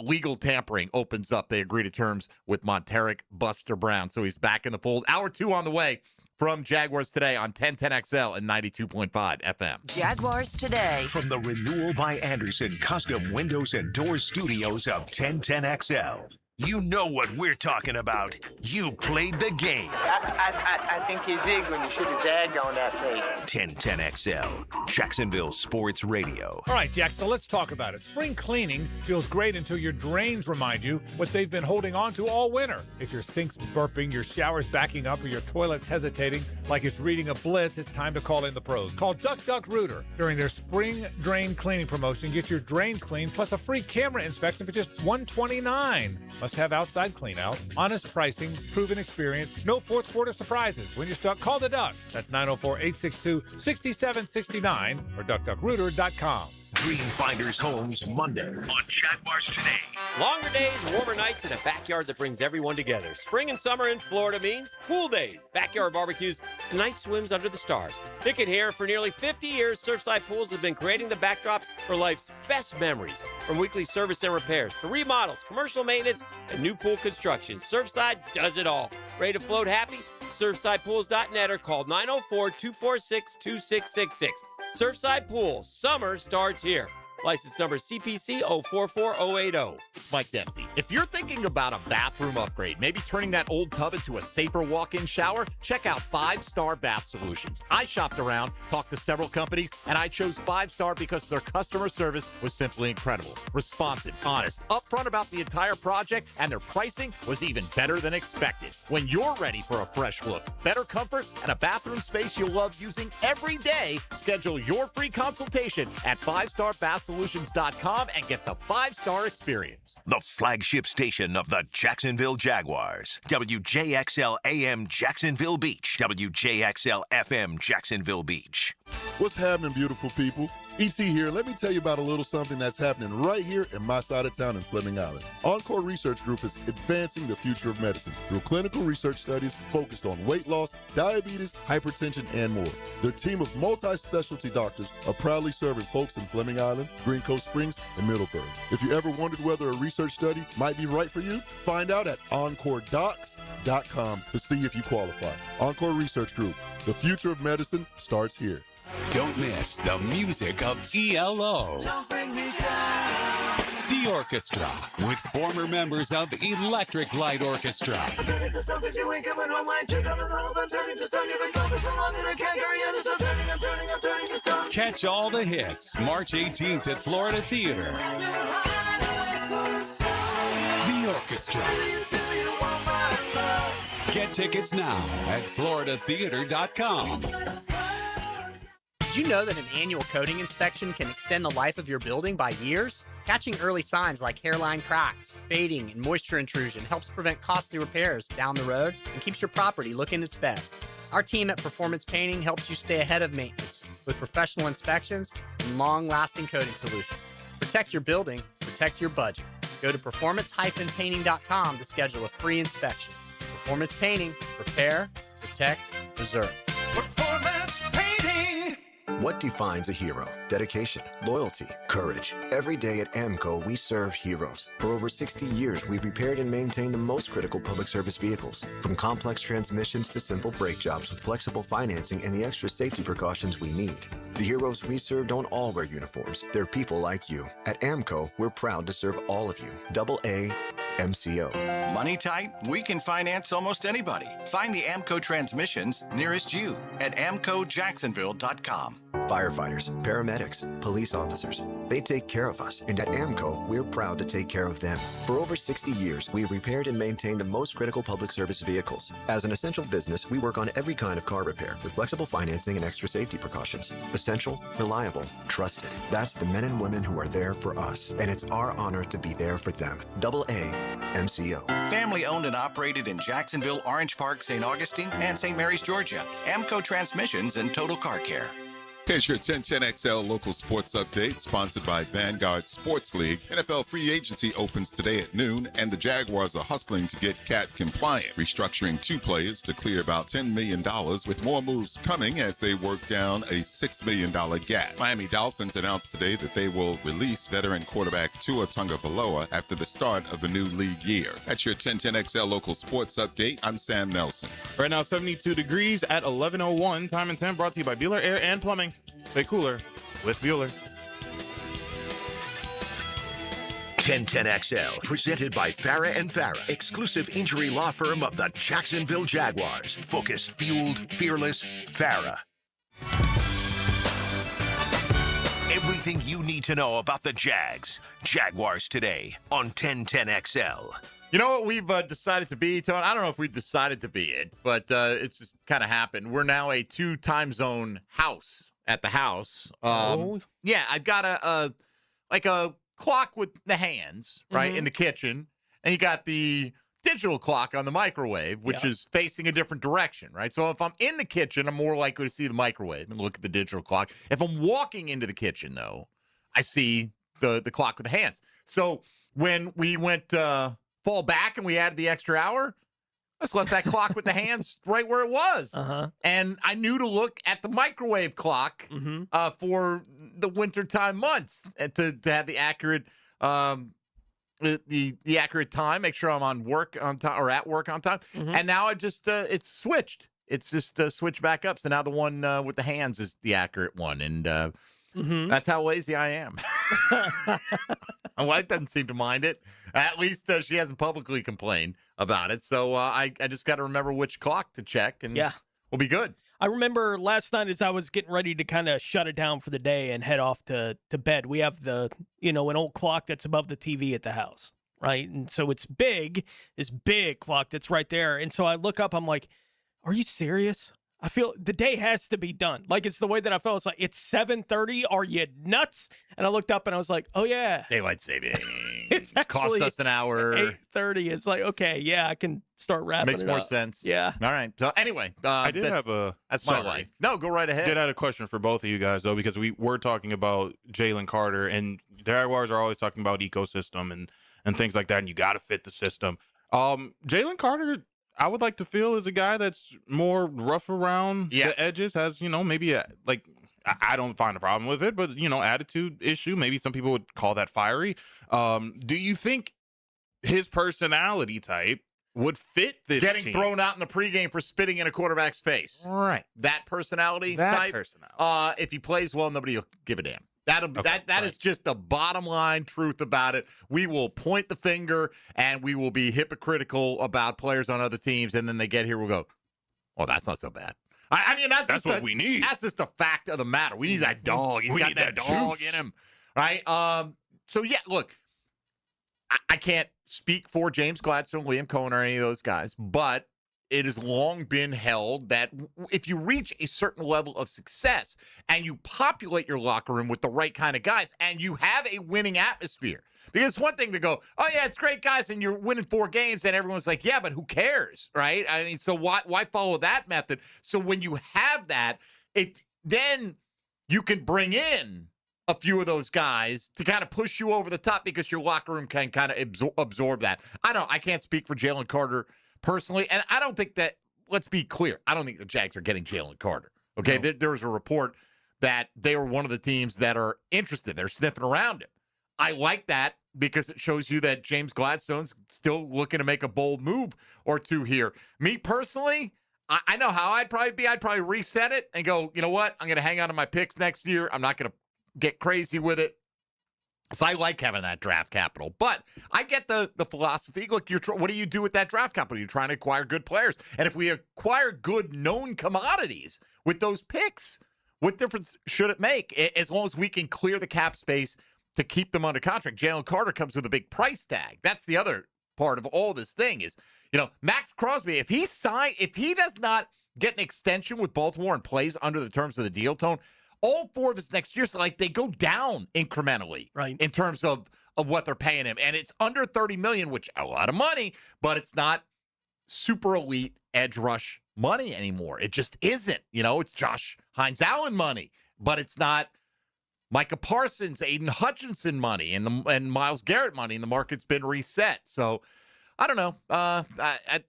legal tampering opens up, they agree to terms with Monteric Buster Brown, so he's back in the fold. Hour 2 on the way from Jaguars Today on 1010XL and 92.5 FM. Jaguars Today. From the Renewal by Anderson Custom Windows and Doors Studios of 1010XL. You know what we're talking about. You played the game. I think he zigged when he should have zagged on that play. 1010XL, Jacksonville Sports Radio. All right, Jacksonville, let's talk about it. Spring cleaning feels great until your drains remind you what they've been holding on to all winter. If your sink's burping, your shower's backing up, or your toilet's hesitating like it's reading a blitz, it's time to call in the pros. Call Duck Duck Rooter. During their spring drain cleaning promotion, get your drains cleaned plus a free camera inspection for just $129. Must have outside clean out, honest pricing, proven experience, no fourth quarter surprises. When you're stuck, call the Duck. That's 904-862-6769 or duckduckrooter.com. Dream Finders Homes Monday on Jaguars Today. Longer days, warmer nights, and a backyard that brings everyone together. Spring and summer in Florida means pool days, backyard barbecues, and night swims under the stars. Pickett here. For nearly 50 years, Surfside Pools has been creating the backdrops for life's best memories. From weekly service and repairs to remodels, commercial maintenance, and new pool construction, Surfside does it all. Ready to float happy? SurfsidePools.net or call 904-246-2666. Surfside Pools. Summer starts here. License number CPC 044080. Mike Dempsey, if you're thinking about a bathroom upgrade, maybe turning that old tub into a safer walk-in shower, check out 5 Star Bath Solutions. I shopped around, talked to several companies, and I chose 5 Star because their customer service was simply incredible. Responsive, honest, upfront about the entire project, and their pricing was even better than expected. When you're ready for a fresh look, better comfort, and a bathroom space you'll love using every day, schedule your free consultation at 5starbathsolutions.com and get the 5-star experience. The flagship station of the Jacksonville Jaguars. WJXL AM Jacksonville Beach. WJXL FM Jacksonville Beach. What's happening, beautiful people? E.T. here. Let me tell you about a little something that's happening right here in my side of town in Fleming Island. Encore Research Group is advancing the future of medicine through clinical research studies focused on weight loss, diabetes, hypertension, and more. Their team of multi-specialty doctors are proudly serving folks in Fleming Island, Green Coast Springs, and Middleburg. If you ever wondered whether a research study might be right for you, find out at EncoreDocs.com to see if you qualify. Encore Research Group. The future of medicine starts here. Don't miss the music of ELO. Don't bring me down. The orchestra with former members of Electric Light Orchestra. Catch all the hits March 18th at Florida Theater. The orchestra. Get tickets now at floridatheater.com. Did you know that an annual coating inspection can extend the life of your building by years? Catching early signs like hairline cracks, fading, and moisture intrusion helps prevent costly repairs down the road and keeps your property looking its best. Our team at Performance Painting helps you stay ahead of maintenance with professional inspections and long-lasting coating solutions. Protect your building, protect your budget. Go to performance-painting.com to schedule a free inspection. Performance Painting. Repair, protect, preserve. Performance Painting! What defines a hero? Dedication, loyalty, courage. Every day at AMCO, we serve heroes. For over 60 years, we've repaired and maintained the most critical public service vehicles. From complex transmissions to simple brake jobs with flexible financing and the extra safety precautions we need. The heroes we serve don't all wear uniforms. They're people like you. At AMCO, we're proud to serve all of you. AA MCO. Money tight? We can finance almost anybody. Find the AMCO transmissions nearest you at amcojacksonville.com. Firefighters, paramedics, police officers, they take care of us, and at AMCO, we're proud to take care of them. For over 60 years, we've repaired and maintained the most critical public service vehicles. As an essential business, we work on every kind of car repair with flexible financing and extra safety precautions. Essential, reliable, trusted. That's the men and women who are there for us, and it's our honor to be there for them. AA MCO. Family owned and operated in Jacksonville, Orange Park, St. Augustine, and St. Mary's, Georgia. AMCO Transmissions and Total Car Care. Here's your 1010XL local sports update, sponsored by Vanguard Sports League. NFL free agency opens today at noon, and the Jaguars are hustling to get cap compliant, restructuring 2 players to clear about $10 million, with more moves coming as they work down a $6 million gap. Miami Dolphins announced today that they will release veteran quarterback Tua Tagovailoa after the start of the new league year. That's your 1010XL local sports update. I'm Sam Nelson. Right now, 72 degrees at 11:01. Time and 10 brought to you by Bueller Air and Plumbing. Stay cooler with Bueller. 1010XL, presented by Farah and Farah, exclusive injury law firm of the Jacksonville Jaguars. Focused, fueled, fearless, Farah. Everything you need to know about the Jags. Jaguars today on 1010XL. You know what we've decided to be, Tone? I don't know if we've decided to be it, but it's just kind of happened. We're now a 2-time zone house at the house. Yeah, I've got a clock with the hands, right, in the kitchen, and you got the digital clock on the microwave, which is facing a different direction, right? So if I'm in the kitchen, I'm more likely to see the microwave and look at the digital clock. If I'm walking into the kitchen, though, I see the clock with the hands. So when we went fall back and we added the extra hour, let's let that clock with the hands right where it was. And I knew to look at the microwave clock for the wintertime months and to have the accurate the accurate time, make sure I'm on work on time or at work on time. And now it just it's switched. It's just switched back up. So now the one with the hands is the accurate one. And that's how lazy I am. My wife doesn't seem to mind it. At least she hasn't publicly complained about it. So I just got to remember which clock to check, and we'll be good. I remember last night as I was getting ready to kind of shut it down for the day and head off to bed, we have an old clock that's above the TV at the house, right? And so it's this big clock that's right there. And so I look up, I'm like, are you serious? I feel the day has to be done. Like, it's the way that I felt. It's like, it's 7:30. Are you nuts? And I looked up and I was like, oh, yeah. Daylight saving. It's cost us an hour. 8:30. It's like, okay, yeah, I can start wrapping Makes it more up. sense. Yeah. All right. So anyway, I did have that's my life. No, go right ahead. I did have a question for both of you guys, though, because we were talking about Jalen Carter, and Jaguars are always talking about ecosystem and things like that, and you got to fit the system. Jalen Carter, I would like to feel, is a guy that's more rough around the edges, has, maybe I don't find a problem with it, but, attitude issue. Maybe some people would call that fiery. Do you think his personality type would fit this Getting team? thrown out in the pregame for spitting in a quarterback's face. Right. That personality type. If he plays well, nobody will give a damn. That is just the bottom line truth about it. We will point the finger and we will be hypocritical about players on other teams, and then they get here, we'll go, oh, that's not so bad. I mean, that's what we need. That's just the fact of the matter. We need that dog. He's got that dog in him, right? So yeah, look, I can't speak for James Gladstone, Liam Cohen, or any of those guys, but it has long been held that if you reach a certain level of success and you populate your locker room with the right kind of guys and you have a winning atmosphere, because it's one thing to go, oh, yeah, it's great, guys, and you're winning 4 games, and everyone's like, yeah, but who cares, right? I mean, so why follow that method? So when you have that, then you can bring in a few of those guys to kind of push you over the top because your locker room can kind of absorb that. I can't speak for Jalen Carter personally, and I don't think that, let's be clear, I don't think the Jags are getting Jalen Carter. Okay, no. There was a report that they were one of the teams that are interested. They're sniffing around him. I like that because it shows you that James Gladstone's still looking to make a bold move or two here. Me personally, I know how I'd probably be. I'd probably reset it and go, you know what? I'm going to hang on to my picks next year. I'm not going to get crazy with it. So I like having that draft capital, but I get the philosophy. Look, what do you do with that draft capital? You're trying to acquire good players. And if we acquire good known commodities with those picks, what difference should it make? As long as we can clear the cap space to keep them under contract. Jalen Carter comes with a big price tag. That's the other part of all this thing is, Max Crosby, if he does not get an extension with Baltimore and plays under the terms of the deal, Tone, all 4 of his next years, they go down incrementally, right, in terms of what they're paying him. And it's under $30 million, which a lot of money, but it's not super elite edge rush money anymore. It just isn't. It's Josh Hines Allen money. but it's not Micah Parsons, Aiden Hutchinson money and Myles Garrett money, and the market's been reset. So I don't know. I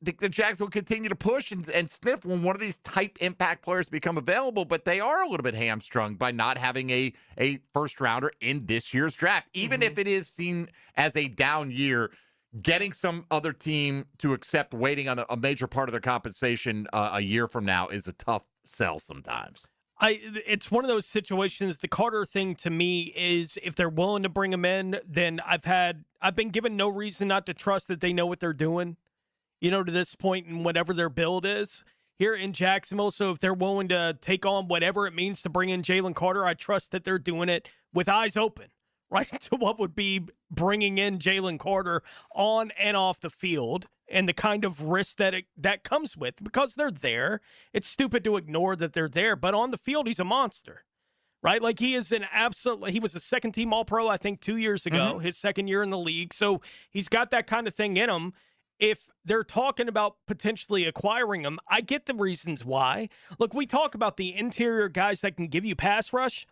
think the Jags will continue to push and sniff when one of these type impact players become available, but they are a little bit hamstrung by not having a first rounder in this year's draft. Even if it is seen as a down year, getting some other team to accept waiting on a major part of their compensation a year from now is a tough sell sometimes. It's one of those situations. The Carter thing to me is if they're willing to bring him in, then I've been given no reason not to trust that they know what they're doing, to this point in whatever their build is here in Jacksonville. So if they're willing to take on whatever it means to bring in Jalen Carter, I trust that they're doing it with eyes open, right, to what would be bringing in Jalen Carter on and off the field and the kind of risk that comes with, because they're there. It's stupid to ignore that they're there, but on the field, he's a monster, right? Like he was a second-team All-Pro, I think, 2 years ago, his second year in the league. So he's got that kind of thing in him. If they're talking about potentially acquiring him, I get the reasons why. Look, we talk about the interior guys that can give you pass rush.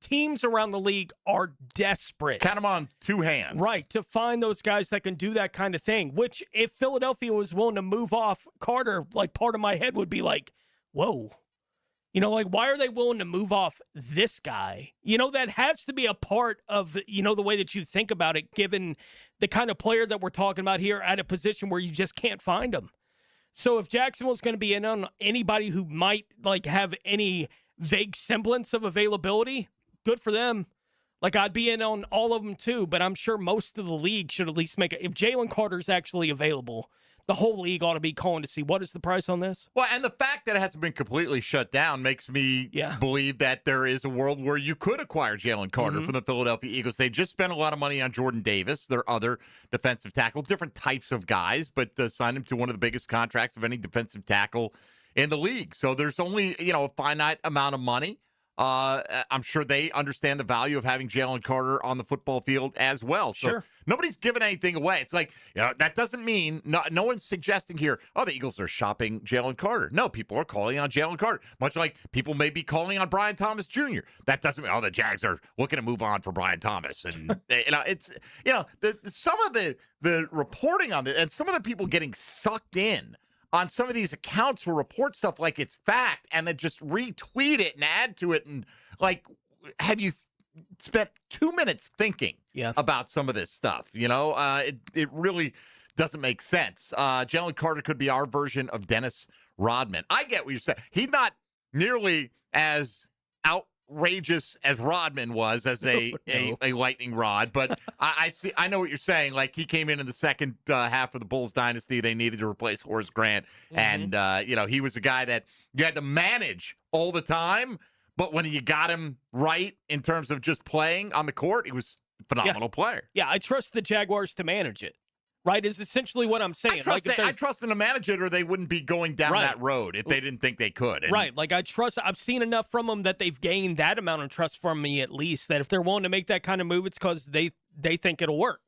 Teams around the league are desperate. Count them on two hands. Right, to find those guys that can do that kind of thing, which if Philadelphia was willing to move off Carter, like part of my head would be like, whoa. Why are they willing to move off this guy? That has to be a part of, the way that you think about it, given the kind of player that we're talking about here at a position where you just can't find him. So if Jacksonville's going to be in on anybody who might have any vague semblance of availability, good for them. I'd be in on all of them too, but I'm sure most of the league should at least make it. If Jalen Carter's actually available, the whole league ought to be calling to see what is the price on this. Well, and the fact that it hasn't been completely shut down makes me believe that there is a world where you could acquire Jalen Carter from the Philadelphia Eagles. They just spent a lot of money on Jordan Davis, their other defensive tackle, different types of guys, but signed him to one of the biggest contracts of any defensive tackle in the league. So there's only, a finite amount of money. I'm sure they understand the value of having Jalen Carter on the football field as well. So nobody's giving anything away. It's like, that doesn't mean no one's suggesting here, the Eagles are shopping Jalen Carter. No, people are calling on Jalen Carter, much like people may be calling on Brian Thomas Jr. That doesn't mean, the Jags are looking to move on for Brian Thomas. And, it's, some of the reporting on this and some of the people getting sucked in on some of these accounts will report stuff like it's fact and then just retweet it and add to it. And have you spent 2 minutes thinking about some of this stuff? It really doesn't make sense. Jalen Carter could be our version of Dennis Rodman. I get what you're saying. He's not nearly as outrageous as Rodman was as a lightning rod, but I know what you're saying. Like, he came in the second half of the Bulls dynasty. They needed to replace Horace Grant, and he was a guy that you had to manage all the time, but when you got him right in terms of just playing on the court, he was a phenomenal player. Yeah, I trust the Jaguars to manage it. Right, is essentially what I'm saying. I trust them to manage it, or they wouldn't be going down that road if they didn't think they could. And right, I've seen enough from them that they've gained that amount of trust from me, at least, that if they're willing to make that kind of move, it's because they think it'll work.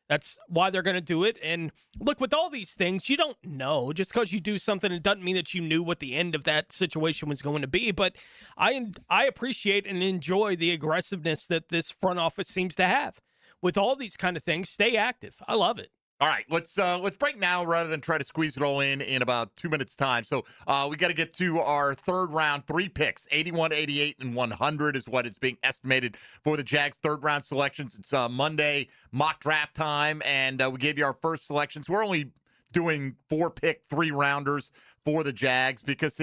That's why they're going to do it. And look, with all these things, you don't know. Just because you do something, it doesn't mean that you knew what the end of that situation was going to be. But I appreciate and enjoy the aggressiveness that this front office seems to have. With all these kind of things, stay active. I love it. All right, let's break now rather than try to squeeze it all in about 2 minutes' time. So we got to get to our third round, 3 picks. 81, 88, and 100 is what is being estimated for the Jags' third round selections. It's Monday mock draft time, and we gave you our first selections. We're only doing 4-pick 3-rounders for the Jags because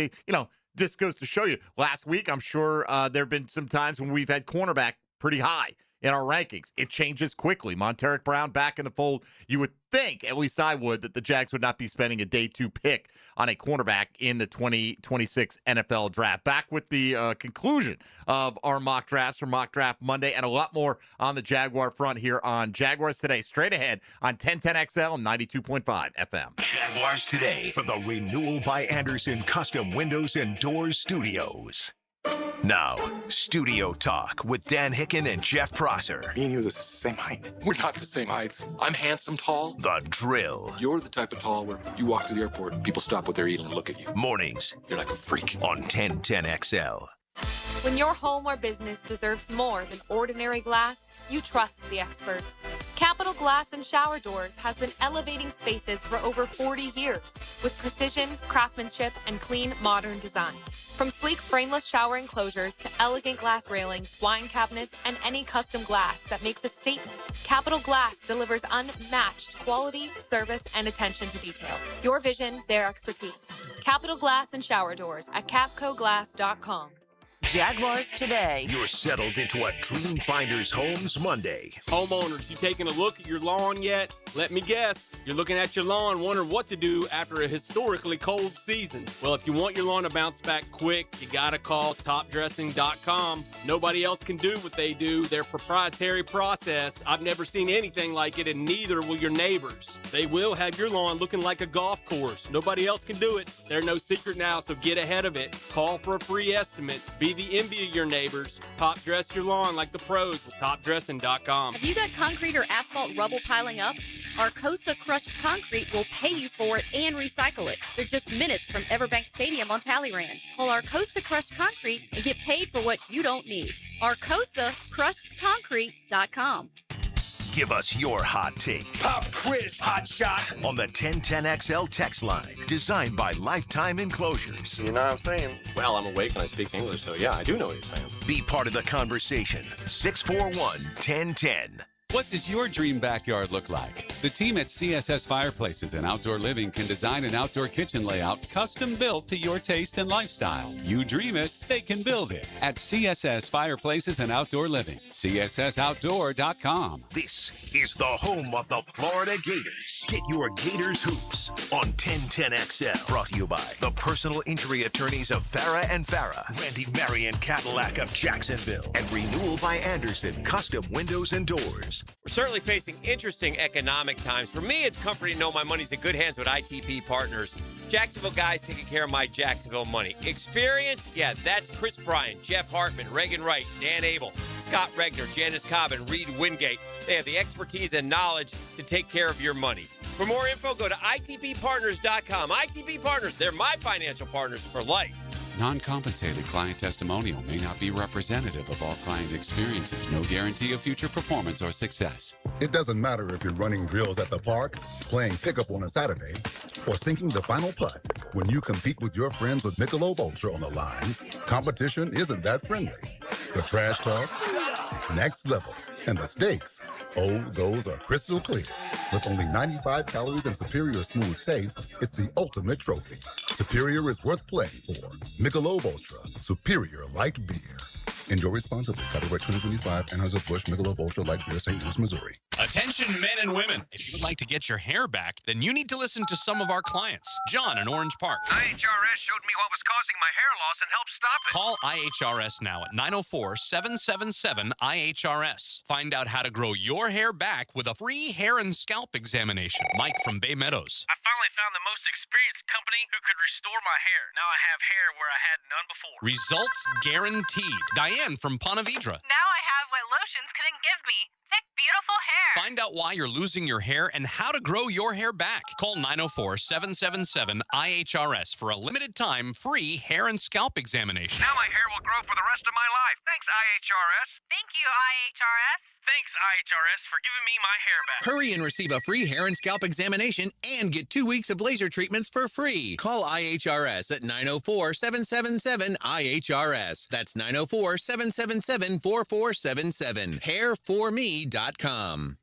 this goes to show you. Last week, I'm sure there have been some times when we've had cornerback pretty high in our rankings. It changes quickly. Monteric Brown back in the fold. You would think, at least I would, that the Jags would not be spending a day 2 pick on a cornerback in the 2026 NFL draft. Back with the conclusion of our mock drafts for Mock Draft Monday, and a lot more on the Jaguar front here on Jaguars Today, straight ahead on 1010XL and 92.5 FM. Jaguars Today for the Renewal by Anderson Custom Windows and Doors Studios. Now, Studio Talk with Dan Hicken and Jeff Prosser. Me and you are the same height. We're not the same height. I'm handsome tall. The Drill. You're the type of tall where you walk to the airport and people stop what they're eating and look at you. Mornings. You're like a freak. On 1010XL. When your home or business deserves more than ordinary glass, you trust the experts. Capital Glass and Shower Doors has been elevating spaces for over 40 years with precision, craftsmanship, and clean, modern design. From sleek frameless shower enclosures to elegant glass railings, wine cabinets, and any custom glass that makes a statement, Capital Glass delivers unmatched quality, service, and attention to detail. Your vision, their expertise. Capital Glass and Shower Doors at capcoglass.com. Jaguars today. You're settled into a Dream Finders Homes Monday. Homeowners, you taking a look at your lawn yet? Let me guess, you're looking at your lawn wondering what to do after a historically cold season. Well, if you want your lawn to bounce back quick, you gotta call topdressing.com. Nobody else can do what they do. Their proprietary process. I've never seen anything like it, and neither will your neighbors. They will have your lawn looking like a golf course. Nobody else can do it. They're no secret now, so get ahead of it. Call for a free estimate. Be the envy of your neighbors. Top dress your lawn like the pros with topdressing.com. Have you got concrete or asphalt rubble piling up? Arcosa Crushed Concrete will pay you for it and recycle it. They're just minutes from Everbank Stadium on Talleyrand. Call Arcosa Crushed Concrete and get paid for what you don't need. ArcosaCrushedConcrete.com. Give us your hot take. Pop quiz, hot shot. On the 1010XL text line. Designed by Lifetime Enclosures. You know what I'm saying? Well, I'm awake and I speak English, so yeah, I do know what you're saying. Be part of the conversation. 641-1010. What does your dream backyard look like? The team at CSS Fireplaces and Outdoor Living can design an outdoor kitchen layout custom built to your taste and lifestyle. You dream it, they can build it. At CSS Fireplaces and Outdoor Living. CSSOutdoor.com. This is the home of the Florida Gators. Get your Gators hoops on 1010XL. Brought to you by the personal injury attorneys of Farah and Farah, Randy Marion Cadillac of Jacksonville, and Renewal by Anderson, custom windows and doors. We're certainly facing interesting economic times. For me, it's comforting to know my money's in good hands with ITP Partners. Jacksonville guys taking care of my Jacksonville money. Experience? Yeah, that's Chris Bryan, Jeff Hartman, Reagan Wright, Dan Abel, Scott Regner, Janice Cobb, and Reed Wingate. They have the expertise and knowledge to take care of your money. For more info, go to ITPPartners.com. ITP Partners, they're my financial partners for life. Non-compensated client testimonial may not be representative of all client experiences. No guarantee of future performance or success. It doesn't matter if you're running drills at the park, playing pickup on a Saturday, or sinking the final putt. When you compete with your friends with Michelob Ultra on the line, competition isn't that friendly. The trash talk, next level, and the stakes, oh, those are crystal clear. With only 95 calories and superior smooth taste, it's the ultimate trophy. Superior is worth playing for. Michelob Ultra, superior light beer. Enjoy responsibly. Copyright 2025, Anheuser-Busch Michelob Ultra Light Beer, St. Louis, Missouri. Attention men and women. If you would like to get your hair back, then you need to listen to some of our clients. John in Orange Park. IHRS showed me what was causing my hair loss and helped stop it. Call IHRS now at 904-777-IHRS. Find out how to grow your hair back with a free hair and scalp examination. Mike from Bay Meadows. I finally found the most experienced company who could restore my hair. Now I have hair where I had none before. Results guaranteed. Diane from Ponte Vedra. Now I have what lotions couldn't give me. Thick, beautiful hair. Find out why you're losing your hair and how to grow your hair back. Call 904-777-IHRS for a limited time free hair and scalp examination. Now my hair will grow for the rest of my life. Thanks, IHRS. Thank you, IHRS. Thanks, IHRS, for giving me my hair back. Hurry and receive a free hair and scalp examination and get 2 weeks of laser treatments for free. Call IHRS at 904-777-IHRS. That's 904-777-4477. Hairforme.com.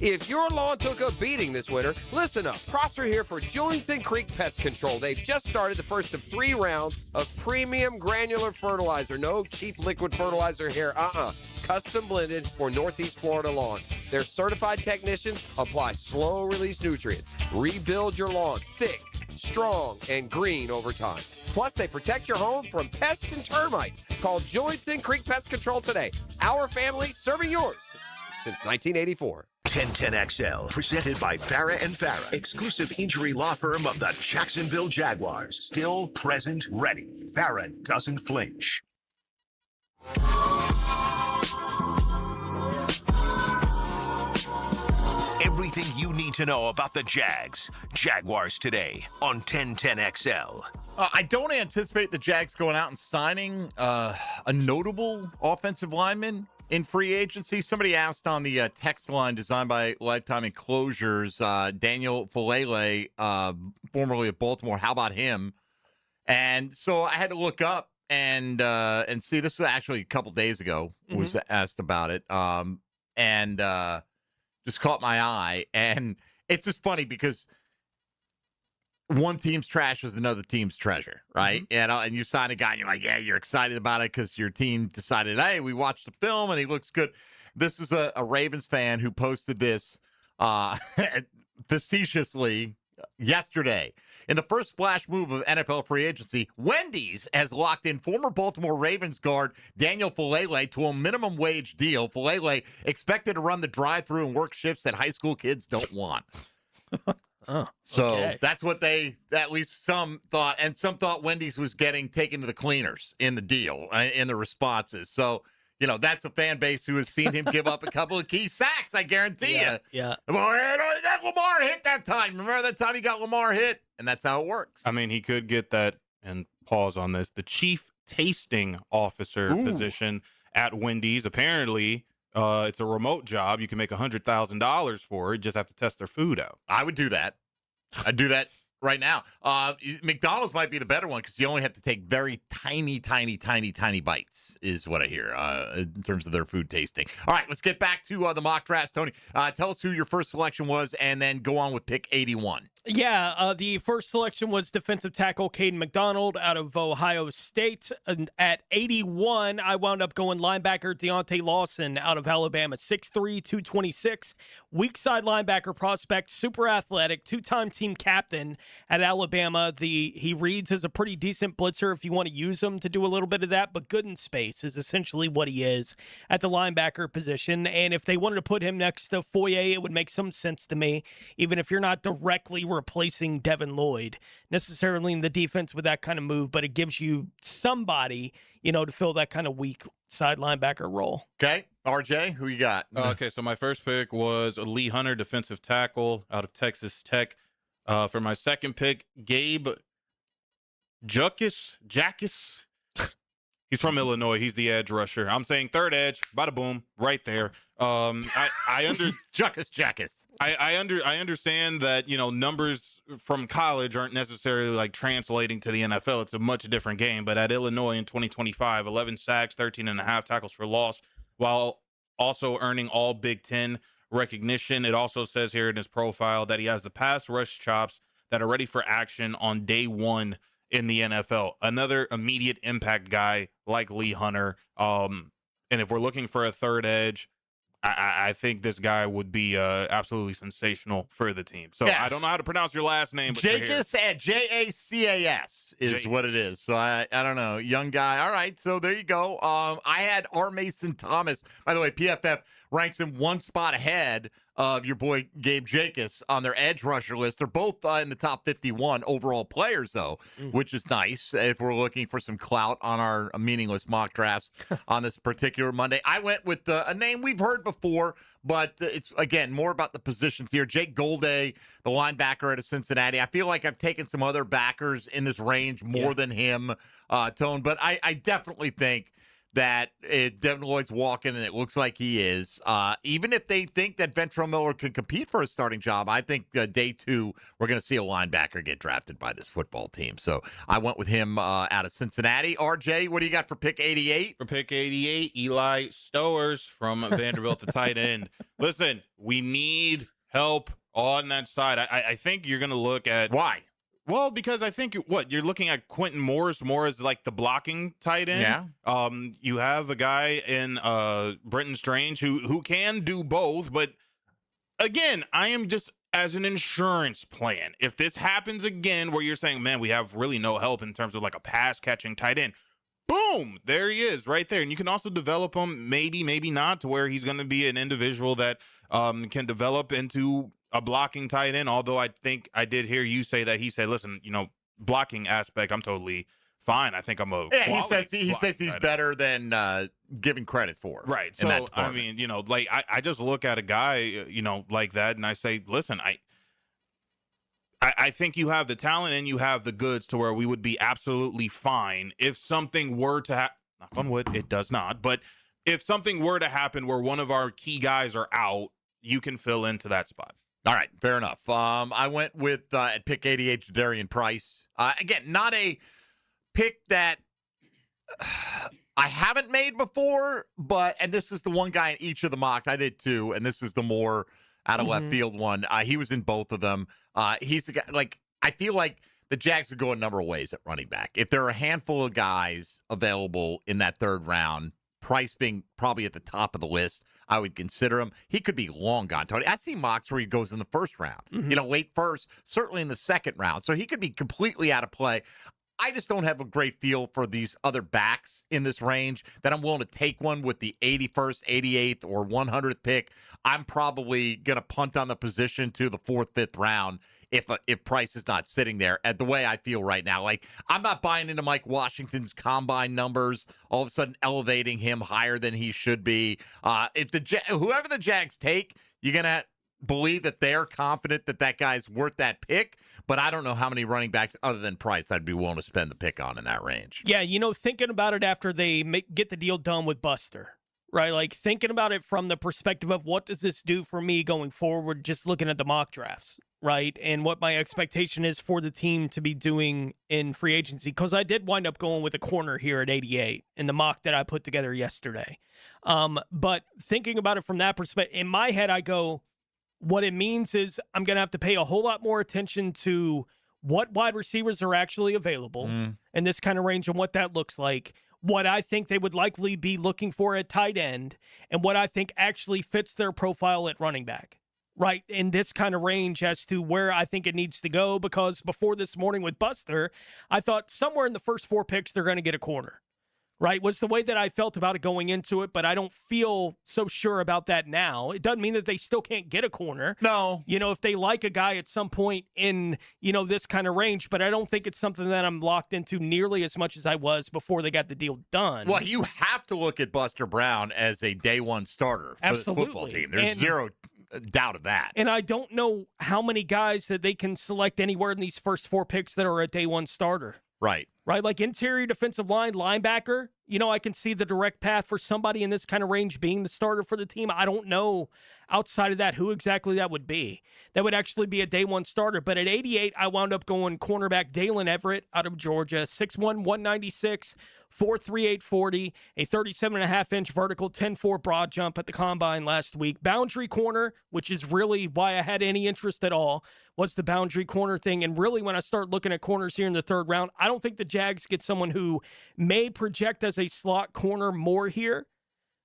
If your lawn took a beating this winter, listen up. Prosser here for Julington Creek Pest Control. They've just started the first of 3 rounds of premium granular fertilizer. No cheap liquid fertilizer here. Custom blended for Northeast Florida lawns. Their certified technicians apply slow-release nutrients. Rebuild your lawn thick, strong, and green over time. Plus, they protect your home from pests and termites. Call Julington Creek Pest Control today. Our family serving yours since 1984. 1010XL, presented by Farah and Farah, exclusive injury law firm of the Jacksonville Jaguars. Still present, ready. Farah doesn't flinch. Every everything you need to know about the Jags. Jaguars today on 1010XL. I don't anticipate the Jags going out and signing a notable offensive lineman in free agency. Somebody asked on the text line designed by Lifetime Enclosures, Daniel Falele, formerly of Baltimore, how about him? And so I had to look up and see. This was actually a couple days ago. Was asked about it, and just caught my eye. And it's just funny because one team's trash is another team's treasure, right? And you sign a guy and you're like, yeah, you're excited about it because your team decided, hey, we watched the film and he looks good. This is a Ravens fan who posted this facetiously yesterday. In the first splash move of NFL free agency, Wendy's has locked in former Baltimore Ravens guard Daniel Falele to a minimum wage deal. Falele expected to run the drive-thru and work shifts that high school kids don't want. That's what at least some thought, and some thought Wendy's was getting taken to the cleaners in the deal, in the responses. So, that's a fan base who has seen him give up a couple of key sacks, I guarantee you. Yeah. That Lamar hit that time. Remember that time he got Lamar hit? And that's how it works. I mean, he could get that, and pause on this, the chief tasting officer position at Wendy's. Apparently, it's a remote job. You can make $100,000 for it. You just have to test their food out. I would do that. I'd do that right now. McDonald's might be the better one because you only have to take very tiny bites is what I hear in terms of their food tasting. All right, let's get back to the mock drafts. Tony, tell us who your first selection was and then go on with pick 81. Yeah, the first selection was defensive tackle Caden McDonald out of Ohio State. And at 81, I wound up going linebacker Deontay Lawson out of Alabama, 6'3", 226. Weak side linebacker prospect, super athletic, two-time team captain at Alabama. He reads as a pretty decent blitzer if you want to use him to do a little bit of that, but good in space is essentially what he is at the linebacker position. And if they wanted to put him next to Foye, it would make some sense to me, even if you're not directly replacing Devin Lloyd necessarily in the defense with that kind of move, but it gives you somebody, to fill that kind of weak side linebacker role. Okay. RJ, who you got? Okay, so my first pick was Lee Hunter, defensive tackle out of Texas Tech. For my second pick, Gabe Jackus. He's from Illinois. He's the edge rusher. I'm saying third edge. Bada boom, right there. Jackus. I understand that numbers from college aren't necessarily like translating to the NFL. It's a much different game. But at Illinois in 2025, 11 sacks, 13.5 tackles for loss, while also earning all Big Ten recognition. It also says here in his profile that he has the pass rush chops that are ready for action on day one in the NFL. Another immediate impact guy like Lee Hunter. And if we're looking for a third edge, I think this guy would be absolutely sensational for the team. So I don't know how to pronounce your last name. Jacas, Jacas is what it is. So I don't know. Young guy. All right. So there you go. I had R. Mason Thomas. By the way, PFF ranks him one spot ahead of your boy Gabe Jacas on their edge rusher list. They're both in the top 51 overall players, though, which is nice if we're looking for some clout on our meaningless mock drafts on this particular Monday. I went with a name we've heard before, but it's, again, more about the positions here. Jake Golday, the linebacker out of Cincinnati. I feel like I've taken some other backers in this range more than him, Tone, but I definitely think that Devin Lloyd's walking, and it looks like he is. Even if they think that Ventrell Miller could compete for a starting job, I think day two, we're going to see a linebacker get drafted by this football team. So I went with him out of Cincinnati. RJ, what do you got for pick 88? For pick 88, Eli Stowers from Vanderbilt, the tight end. Listen, we need help on that side. I think you're going to look at... Why? Well, because I think you're looking at Quentin Morris more as like the blocking tight end. Yeah. You have a guy in Brenton Strange who can do both, but again, I am just as an insurance plan. If this happens again, where you're saying, man, we have really no help in terms of like a pass catching tight end. Boom, there he is right there. And you can also develop him, maybe not, to where he's going to be an individual that can develop into a blocking tight end. Although I think I did hear you say that he said, listen, blocking aspect, I'm totally fine. I think I'm a he says he's better than giving credit for. Right. So I mean, like I just look at a guy, like that, and I say, listen, I think you have the talent and you have the goods to where we would be absolutely fine if something were to happen. Knock on wood, it does not. But if something were to happen where one of our key guys are out, you can fill into that spot. All right, fair enough. I went with at pick 88, Darian Price. Again, not a pick that I haven't made before, and this is the one guy in each of the mocks. I did too, and this is the more out of left field one. He was in both of them. He's the guy, I feel like the Jags would go a number of ways at running back. If there are a handful of guys available in that third round, Price being probably at the top of the list, I would consider him. He could be long gone, Tony. I see mocks where he goes in the first round, late first, certainly in the second round. So he could be completely out of play. I just don't have a great feel for these other backs in this range that I'm willing to take one with the 81st, 88th, or 100th pick. I'm probably going to punt on the position to the 4th, 5th round if Price is not sitting there at the way I feel right now. Like, I'm not buying into Mike Washington's combine numbers, all of a sudden elevating him higher than he should be. Whoever the Jags take, you're going to believe that they're confident that guy's worth that pick, but I don't know how many running backs other than Price I'd be willing to spend the pick on in that range. Yeah, thinking about it after they get the deal done with Buster, right? Like, thinking about it from the perspective of what does this do for me going forward, just looking at the mock drafts, right? And what my expectation is for the team to be doing in free agency, because I did wind up going with a corner here at 88 in the mock that I put together yesterday. But thinking about it from that perspective, in my head, I go, what it means is I'm going to have to pay a whole lot more attention to what wide receivers are actually available in this kind of range and what that looks like, what I think they would likely be looking for at tight end, and what I think actually fits their profile at running back, right, in this kind of range as to where I think it needs to go, because before this morning with Buster, I thought somewhere in the first 4 picks they're going to get a corner. Right, was the way that I felt about it going into it, but I don't feel so sure about that now. It doesn't mean that they still can't get a corner. No. If they like a guy at some point in, this kind of range, but I don't think it's something that I'm locked into nearly as much as I was before they got the deal done. Well, you have to look at Buster Brown as a day one starter for this football team. There's zero doubt of that. And I don't know how many guys that they can select anywhere in these first 4 picks that are a day one starter. Right. Right, like interior defensive line, linebacker, I can see the direct path for somebody in this kind of range being the starter for the team. I don't know outside of that who exactly that would be. That would actually be a day one starter. But at 88, I wound up going cornerback Dalen Everett out of Georgia, 6'1", 196, 4'3", 840, a 37.5-inch vertical, 10.4 broad jump at the combine last week. Boundary corner, which is really why I had any interest at all, was the boundary corner thing. And really, when I start looking at corners here in the third round, I don't think the Jags get someone who may project as a slot corner more here,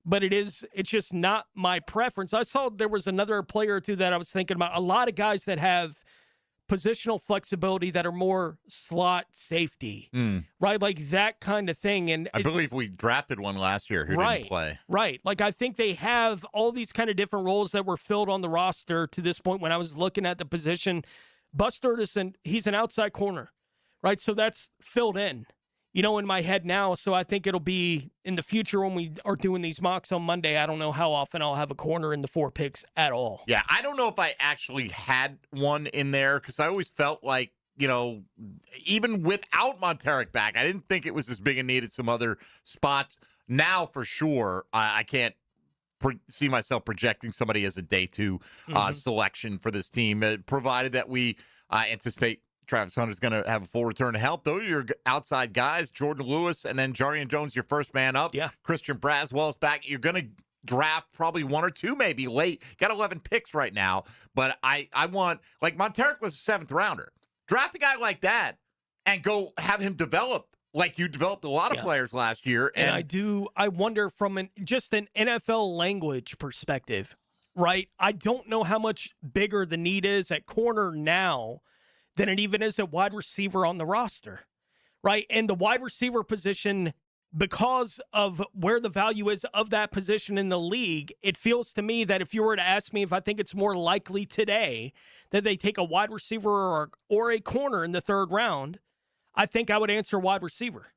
but it's just not my preference. I saw there was another player or two that I was thinking about. A lot of guys that have positional flexibility that are more slot safety, right? Like that kind of thing. And I believe we drafted one last year who didn't play. Right. Like I think they have all these kind of different roles that were filled on the roster to this point when I was looking at the position. Buster, he's an outside corner, right? So that's filled in. In my head now, so I think it'll be in the future when we are doing these mocks on Monday. I don't know how often I'll have a corner in the 4 picks at all. Yeah, I don't know if I actually had one in there because I always felt like, even without Monteric back, I didn't think it was as big a need at some other spots. Now, for sure, I can't see myself projecting somebody as a day 2 selection for this team, provided that we anticipate Travis Hunter's going to have a full return to health. Those are your outside guys, Jordan Lewis, and then Jarian Jones, your first man up. Yeah. Christian Braswell's back. You're going to draft probably 1 or 2 maybe late. Got 11 picks right now. But I want, like Monteric was a 7th rounder. Draft a guy like that and go have him develop like you developed a lot of players last year. And I wonder from just an NFL language perspective, right? I don't know how much bigger the need is at corner now than it even is at wide receiver on the roster, right? And the wide receiver position, because of where the value is of that position in the league, it feels to me that if you were to ask me if I think it's more likely today that they take a wide receiver or a corner in the 3rd round, I think I would answer wide receiver.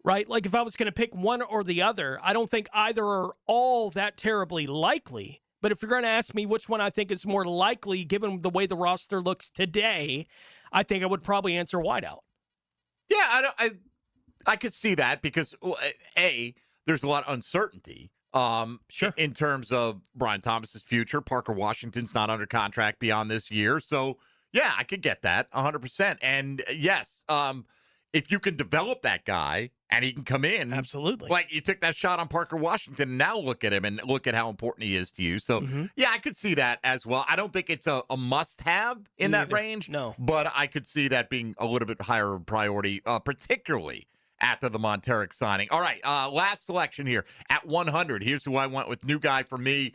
right? Like if I was going to pick one or the other, I don't think either are all that terribly likely. But if you're going to ask me which one I think is more likely, given the way the roster looks today, I think I would probably answer wideout. Yeah, I could see that because, there's a lot of uncertainty in terms of Brian Thomas's future. Parker Washington's not under contract beyond this year. So, yeah, I could get that 100%. And, yes, if you can develop that guy and he can come in. Absolutely. Like you took that shot on Parker Washington, and now look at him and look at how important he is to you. So, yeah, I could see that as well. I don't think it's a must-have in that range. No. But I could see that being a little bit higher of a priority, particularly after the Monteric signing. All right, last selection here at 100. Here's who I went with. New guy for me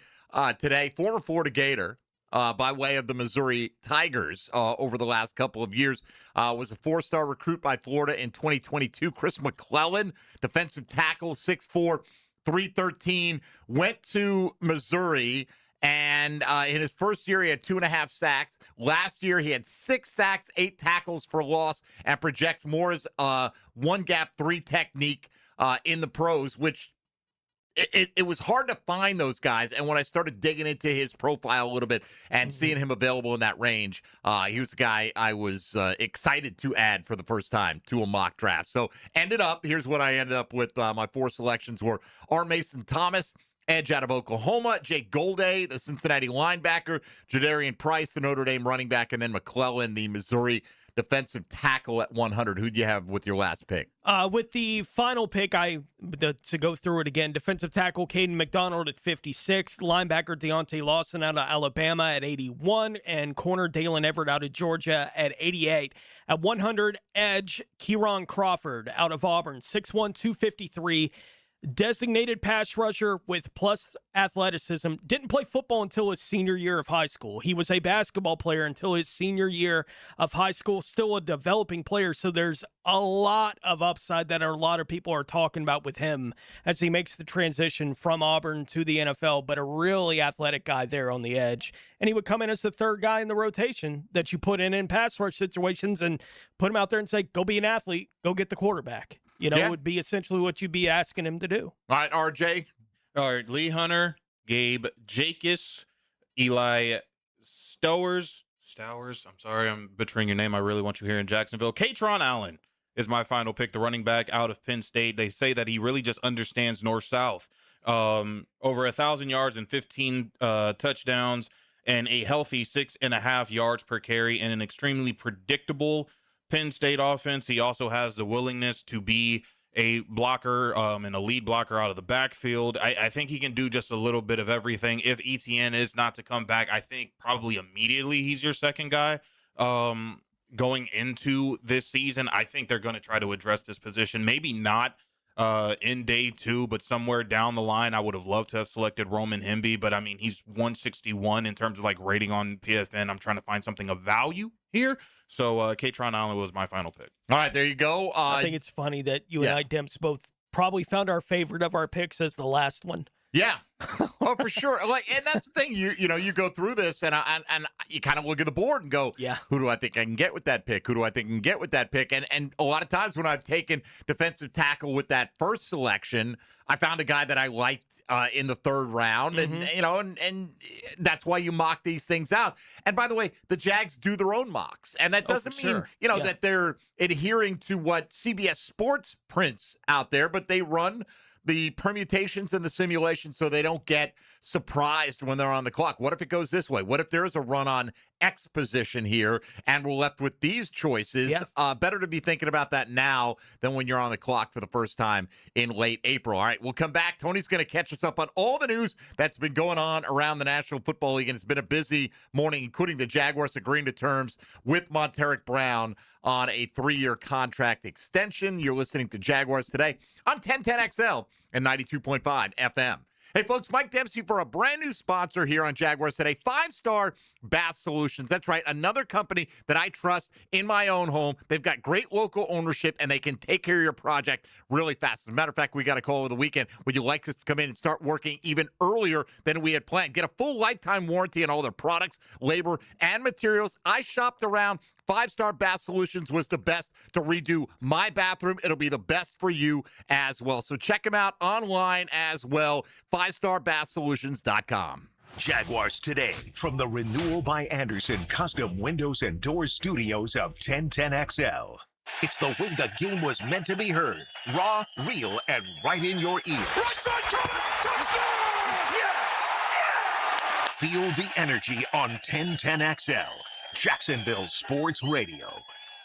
today, former Florida Gator. By way of the Missouri Tigers over the last couple of years. Was a 4-star recruit by Florida in 2022. Chris McClellan, defensive tackle, 6'4", 313, went to Missouri. And in his first year, he had 2.5 sacks. Last year, he had 6 sacks, 8 tackles for loss, and projects more as 1-gap 3 technique in the pros, which it was hard to find those guys. And when I started digging into his profile a little bit and seeing him available in that range, he was the guy I was excited to add for the first time to a mock draft. So here's what I ended up with. My 4 selections were R. Mason Thomas, edge out of Oklahoma, Jake Golday, the Cincinnati linebacker, Jadarian Price, the Notre Dame running back, and then McClellan, the Missouri defensive tackle at 100. Who'd you have with your last pick? With the final pick, to go through it again, defensive tackle Caden McDonald at 56, linebacker Deontay Lawson out of Alabama at 81, and corner Dalen Everett out of Georgia at 88. At 100, edge Kieron Crawford out of Auburn, 6'1", 253, designated pass rusher with plus athleticism. Didn't play football until his senior year of high school. He was a basketball player until his senior year of high school, still a developing player. So there's a lot of upside that a lot of people are talking about with him as he makes the transition from Auburn to the NFL, but a really athletic guy there on the edge. And he would come in as the third guy in the rotation that you put in pass rush situations and put him out there and say, go be an athlete, go get the quarterback. Would be essentially what you'd be asking him to do. All right, RJ. All right, Lee Hunter, Gabe Jacobs, Eli Stowers. I'm sorry, I'm butchering your name. I really want you here in Jacksonville. Katron Allen is my final pick, the running back out of Penn State. They say that he really just understands north-south. Over 1,000 yards and 15 touchdowns and a healthy 6.5 yards per carry and an extremely predictable Penn State offense. He also has the willingness to be a blocker and a lead blocker out of the backfield. I think he can do just a little bit of everything. If ETN is not to come back, I think probably immediately he's your second guy. Going into this season, I think they're going to try to address this position. Maybe not in day 2, but somewhere down the line. I would have loved to have selected Roman Hemby, but I mean, he's 161 in terms of like rating on PFN. I'm trying to find something of value here. So Katron Allen was my final pick. All right, there you go. I think it's funny that you and I, Demps, both probably found our favorite of our picks as the last one. Yeah. Oh, for sure. And that's the thing. You go through this and you kind of look at the board and go, yeah, who do I think I can get with that pick? Who do I think I can get with that pick? And a lot of times when I've taken defensive tackle with that first selection, I found a guy that I liked in the 3rd round, and that's why you mock these things out. And by the way, the Jags do their own mocks, and that doesn't mean that they're adhering to what CBS Sports prints out there, but they run the permutations and the simulations so they don't get surprised when they're on the clock. What if it goes this way? What if there is a run on X position here and we're left with these choices? Yeah. Better to be thinking about that now than when you're on the clock for the first time in late April. All right, we'll come back. Tony's going to catch us up on all the news that's been going on around the National Football League, and it's been a busy morning, including the Jaguars agreeing to terms with Monteric Brown on a 3-year contract extension. You're listening to Jaguars Today on 1010XL and 92.5 FM. Hey, folks, Mike Dempsey for a brand new sponsor here on Jaguars Today, 5-Star Bath Solutions. That's right, another company that I trust in my own home. They've got great local ownership, and they can take care of your project really fast. As a matter of fact, we got a call over the weekend. Would you like us to come in and start working even earlier than we had planned? Get a full lifetime warranty on all their products, labor, and materials. I shopped around, 5 Star Bath Solutions was the best to redo my bathroom. It'll be the best for you as well. So check them out online as well, 5starbathsolutions.com. Jaguars today from the Renewal by Anderson Custom Windows and Doors Studios of 1010XL. It's the way the game was meant to be heard. Raw, real, and right in your ear. Right side coming! Touchdown! Feel the energy on 1010XL. Jacksonville Sports Radio.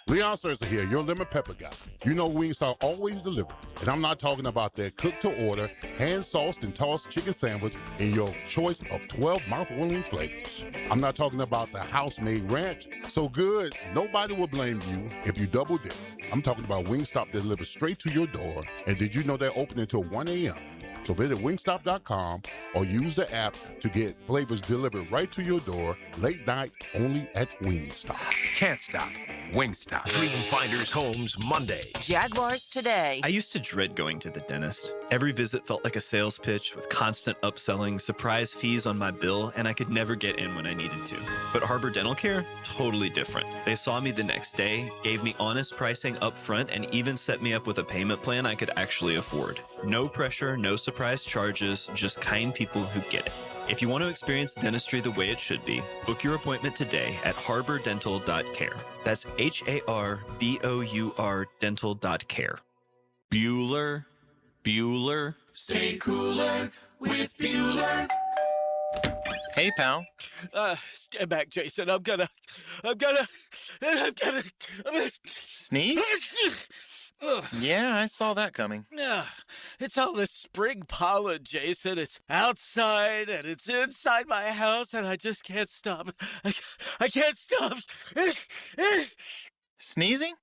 Leon Serza here, your lemon pepper guy. You know Wingstop always delivers. And I'm not talking about that cook-to-order, hand-sauced and tossed chicken sandwich in your choice of 12 mouth-watering flavors. I'm not talking about the house-made ranch. So good, nobody will blame you if you double dip. I'm talking about Wingstop that delivers straight to your door. And did you know they're open until 1 a.m.? So visit wingstop.com or use the app to get flavors delivered right to your door late night only at Wingstop. Can't stop. Wingstop. Dreamfinders Homes Monday. Jaguars today. I used to dread going to the dentist. Every visit felt like a sales pitch with constant upselling, surprise fees on my bill, and I could never get in when I needed to. But Harbor Dental Care? Totally different. They saw me the next day, gave me honest pricing up front, and even set me up with a payment plan I could actually afford. No pressure, no surprise charges, just kind people who get it. If you want to experience dentistry the way it should be, book your appointment today at harbordental.care. That's HARBOUR dental.care. Bueller. Stay cooler with Bueller. Hey, pal. Stand back, Jason. I'm gonna Sneeze? Yeah, I saw that coming. It's all this spring pollen, Jason. It's outside and it's inside my house, and I just can't stop. I can't stop. Sneezing?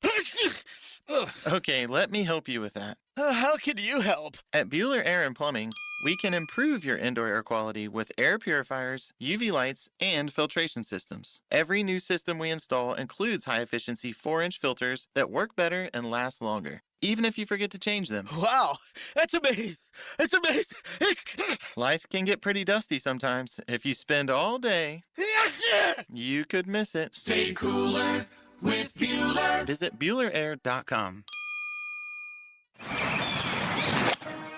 Okay, let me help you with that. How can you help? At Bueller Air and Plumbing, we can improve your indoor air quality with air purifiers, UV lights, and filtration systems. Every new system we install includes high-efficiency 4-inch filters that work better and last longer, even if you forget to change them. Wow, that's amazing. It's amazing. Life can get pretty dusty sometimes. If you spend all day, you could miss it. Stay cooler with Bueller. Visit BuellerAir.com.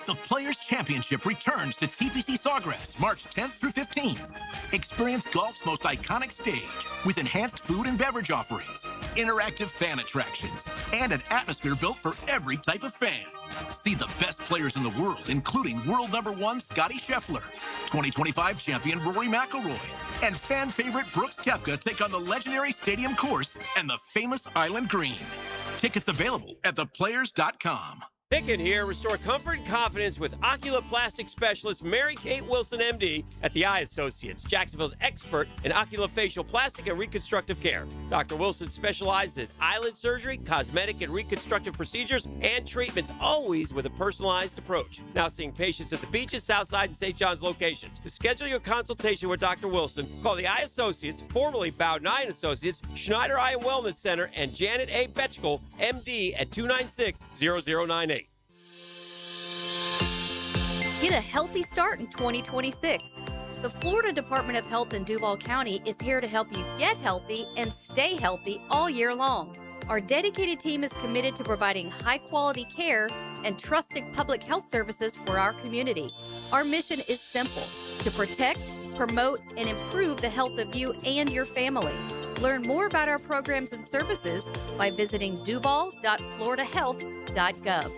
The Players' Championship returns to TPC Sawgrass March 10th through 15th. Experience golf's most iconic stage with enhanced food and beverage offerings, interactive fan attractions, and an atmosphere built for every type of fan. See the best players in the world, including world number 1 Scotty Scheffler, 2025 champion Rory McIlroy, and fan favorite Brooks Koepka take on the legendary Stadium Course and the famous Island Green. Tickets available at theplayers.com. Pickett here. Restore comfort and confidence with oculoplastic specialist Mary Kate Wilson, MD, at the Eye Associates, Jacksonville's expert in oculofacial plastic and reconstructive care. Dr. Wilson specializes in eyelid surgery, cosmetic and reconstructive procedures, and treatments, always with a personalized approach. Now seeing patients at the Beaches, Southside, and St. John's locations. To schedule your consultation with Dr. Wilson, call the Eye Associates, formerly Bowden Associates, Schneider Eye and Wellness Center, and Janet A. Betchkel, MD, at 296-0098. Get a healthy start in 2026. The Florida Department of Health in Duval County is here to help you get healthy and stay healthy all year long. Our dedicated team is committed to providing high-quality care and trusted public health services for our community. Our mission is simple: to protect, promote, and improve the health of you and your family. Learn more about our programs and services by visiting duval.floridahealth.gov.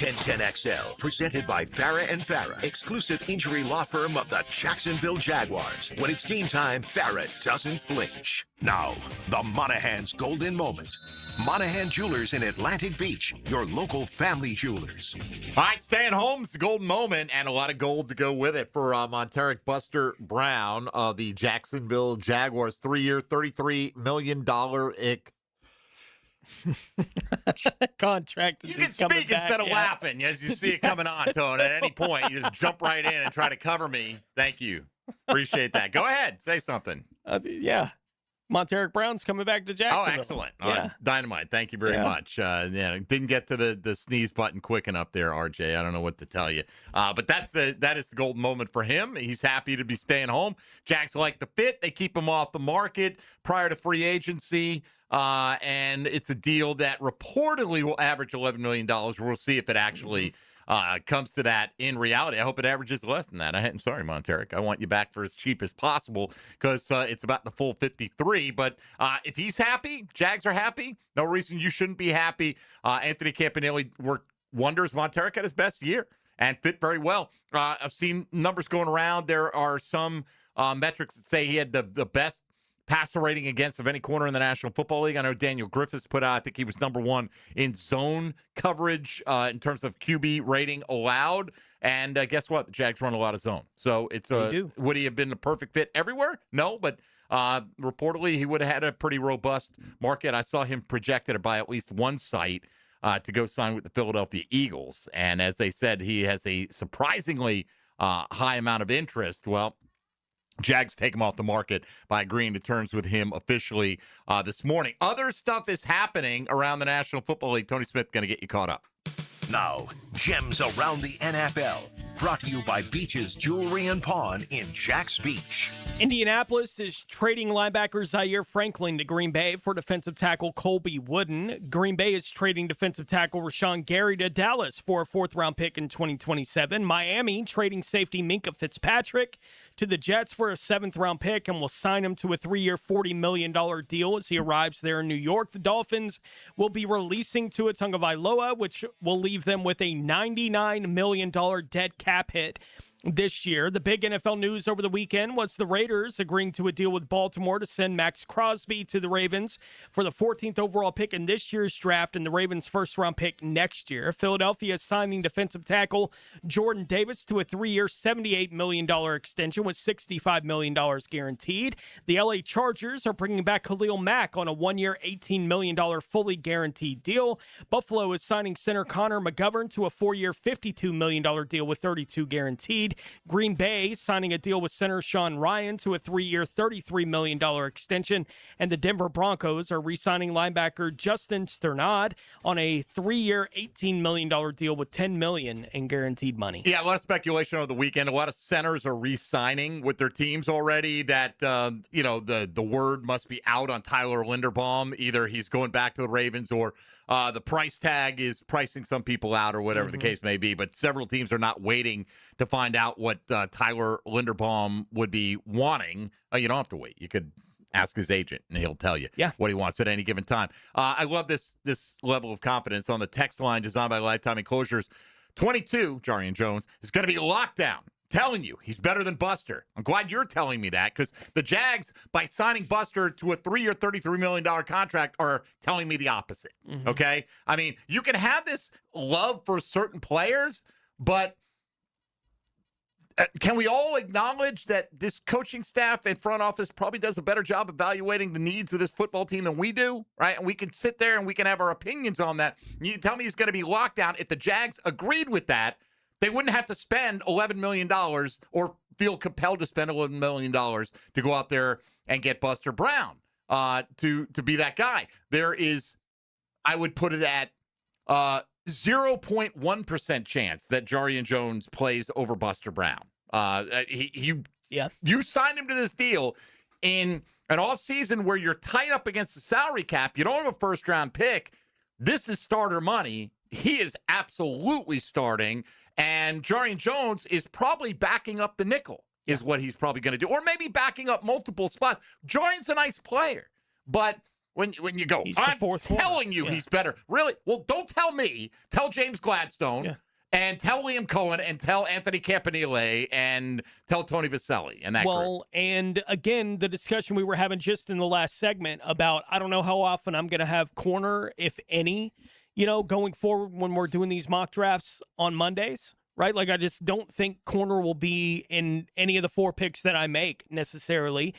1010XL, presented by Farah and Farah, exclusive injury law firm of the Jacksonville Jaguars. When it's game time, Farah doesn't flinch. Now, the Monahan's golden moment. Monahan Jewelers in Atlantic Beach, your local family jewelers. All right, staying home's the golden moment, and a lot of gold to go with it for Monteric Buster Brown of the Jacksonville Jaguars. 3-year, $33 million contract. You can speak instead of laughing as you see it coming on, Tone. At any point, you just jump right in and try to cover me. Thank you. Appreciate that. Go ahead. Say something. Yeah. Monteric Brown's coming back to Jacksonville. Oh, excellent. Yeah. Dynamite. Thank you very much. Didn't get to the sneeze button quick enough there, RJ. I don't know what to tell you. But that is the golden moment for him. He's happy to be staying home. Jags like the fit. They keep him off the market prior to free agency. And it's a deal that reportedly will average $11 million. We'll see if it actually comes to that in reality. I hope it averages less than that. I'm sorry, Monteric. I want you back for as cheap as possible because it's about the full 53. But if he's happy, Jags are happy, no reason you shouldn't be happy. Anthony Campanile worked wonders. Monteric had his best year and fit very well. I've seen numbers going around. There are some metrics that say he had the best passer rating against of any corner in the National Football League. I know Daniel Griffiths put out, I think he was number 1 in zone coverage in terms of QB rating allowed. And guess what? The Jags run a lot of zone. So would he have been the perfect fit everywhere? No, but reportedly he would have had a pretty robust market. I saw him projected by at least one site to go sign with the Philadelphia Eagles. And as they said, he has a surprisingly high amount of interest. Well, Jags take him off the market by agreeing to terms with him officially this morning. Other stuff is happening around the National Football League. Tony Smith going to get you caught up. Now, Gems Around the NFL, brought to you by Beach's Jewelry and Pawn in Jax Beach. Indianapolis is trading linebacker Zaire Franklin to Green Bay for defensive tackle Colby Wooden. Green Bay is trading defensive tackle Rashawn Gary to Dallas for a 4th-round pick in 2027. Miami trading safety Minkah Fitzpatrick to the Jets for a 7th-round pick and will sign him to a 3-year, $40 million deal as he arrives there in New York. The Dolphins will be releasing Tua Tagovailoa, which will leave them with a $99 million dead cap hit this year. The big NFL news over the weekend was the Raiders agreeing to a deal with Baltimore to send Max Crosby to the Ravens for the 14th overall pick in this year's draft and the Ravens' 1st-round pick next year. Philadelphia is signing defensive tackle Jordan Davis to a 3-year, $78 million extension with $65 million guaranteed. The LA Chargers are bringing back Khalil Mack on a 1-year, $18 million fully guaranteed deal. Buffalo is signing center Connor McGovern to a 4-year, $52 million deal with $32 guaranteed. Green Bay signing a deal with center Sean Ryan to a 3-year, $33 million extension. And the Denver Broncos are re-signing linebacker Justin Sternad on a 3-year, $18 million deal with $10 million in guaranteed money. Yeah, a lot of speculation over the weekend. A lot of centers are re-signing with their teams already. That, the word must be out on Tyler Linderbaum. Either he's going back to the Ravens or the price tag is pricing some people out or whatever the case may be. But several teams are not waiting to find out what Tyler Linderbaum would be wanting. You don't have to wait. You could ask his agent, and he'll tell you what he wants at any given time. I love this level of confidence on the text line designed by Lifetime Enclosures. 22, Jarian Jones, is going to be locked down. Telling you, he's better than Buster. I'm glad you're telling me that because the Jags, by signing Buster to a 3-year, $33 million contract, are telling me the opposite, okay? I mean, you can have this love for certain players, but can we all acknowledge that this coaching staff and front office probably does a better job evaluating the needs of this football team than we do, right? And we can sit there and we can have our opinions on that. You tell me he's going to be locked down. If the Jags agreed with that, they wouldn't have to spend $11 million or feel compelled to spend $11 million to go out there and get Buster Brown to be that guy. There is, I would put it at 0.1% chance that Jarian Jones plays over Buster Brown. You signed him to this deal in an offseason where you're tied up against the salary cap. You don't have a first-round pick. This is starter money. He is absolutely starting. And Jarian Jones is probably backing up the nickel is what he's probably going to do. Or maybe backing up multiple spots. Jarian's a nice player. But when you go, I'm telling you he's better. Really? Well, don't tell me. Tell James Gladstone and tell Liam Cohen and tell Anthony Campanile and tell Tony Baselli and that group. And again, the discussion we were having just in the last segment about I don't know how often I'm going to have corner, if any, going forward when we're doing these mock drafts on Mondays, right? Like, I just don't think corner will be in any of the 4 picks that I make necessarily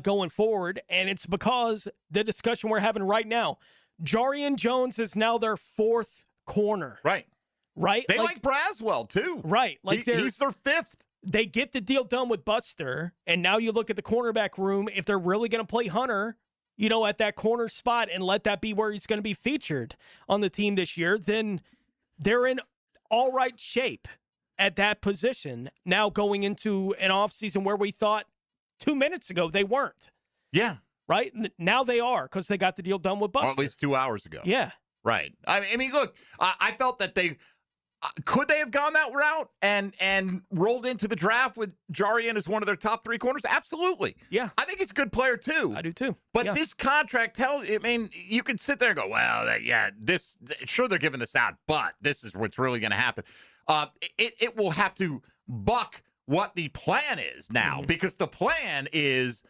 going forward. And it's because the discussion we're having right now, Jarian Jones is now their 4th corner. Right. They like Braswell, too. Right. Like he's their 5th. They get the deal done with Buster, and now you look at the cornerback room. If they're really going to play Hunter, at that corner spot and let that be where he's going to be featured on the team this year, then they're in all right shape at that position now going into an offseason where we thought 2 minutes ago they weren't. Yeah. Right? Now they are because they got the deal done with Buster. Or at least 2 hours ago. Yeah. Right. I mean, look, I felt that they could they have gone that route and rolled into the draft with Jarian as one of their top 3 corners? Absolutely. Yeah. I think he's a good player too. I do too. But this contract you can sit there and go, well, sure they're giving this out, but this is what's really going to happen. It will have to buck what the plan is now, because the plan is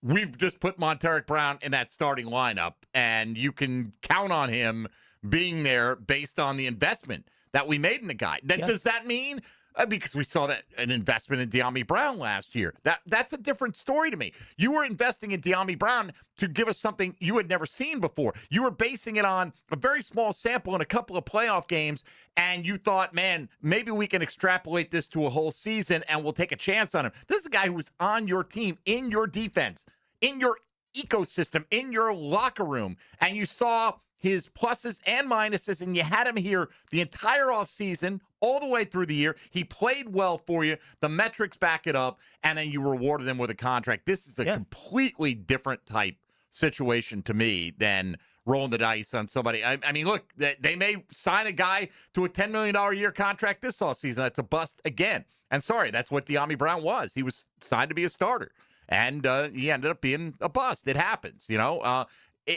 we've just put Monteric Brown in that starting lineup, and you can count on him being there based on the investment that we made in the guy. Does that mean, because we saw that an investment in De'Ami Brown last year, that's a different story to me. You were investing in De'Ami Brown to give us something you had never seen before. You were basing it on a very small sample in a couple of playoff games, and you thought, man, maybe we can extrapolate this to a whole season and we'll take a chance on him. This is the guy who was on your team, in your defense, in your ecosystem, in your locker room, and you saw his pluses and minuses, and you had him here the entire offseason, all the way through the year. He played well for you. The metrics back it up, and then you rewarded him with a contract. This is a completely different type situation to me than rolling the dice on somebody. I mean, look, they may sign a guy to a $10 million a year contract this offseason. That's a bust again. And sorry, that's what De'Ami Brown was. He was signed to be a starter, and he ended up being a bust. It happens,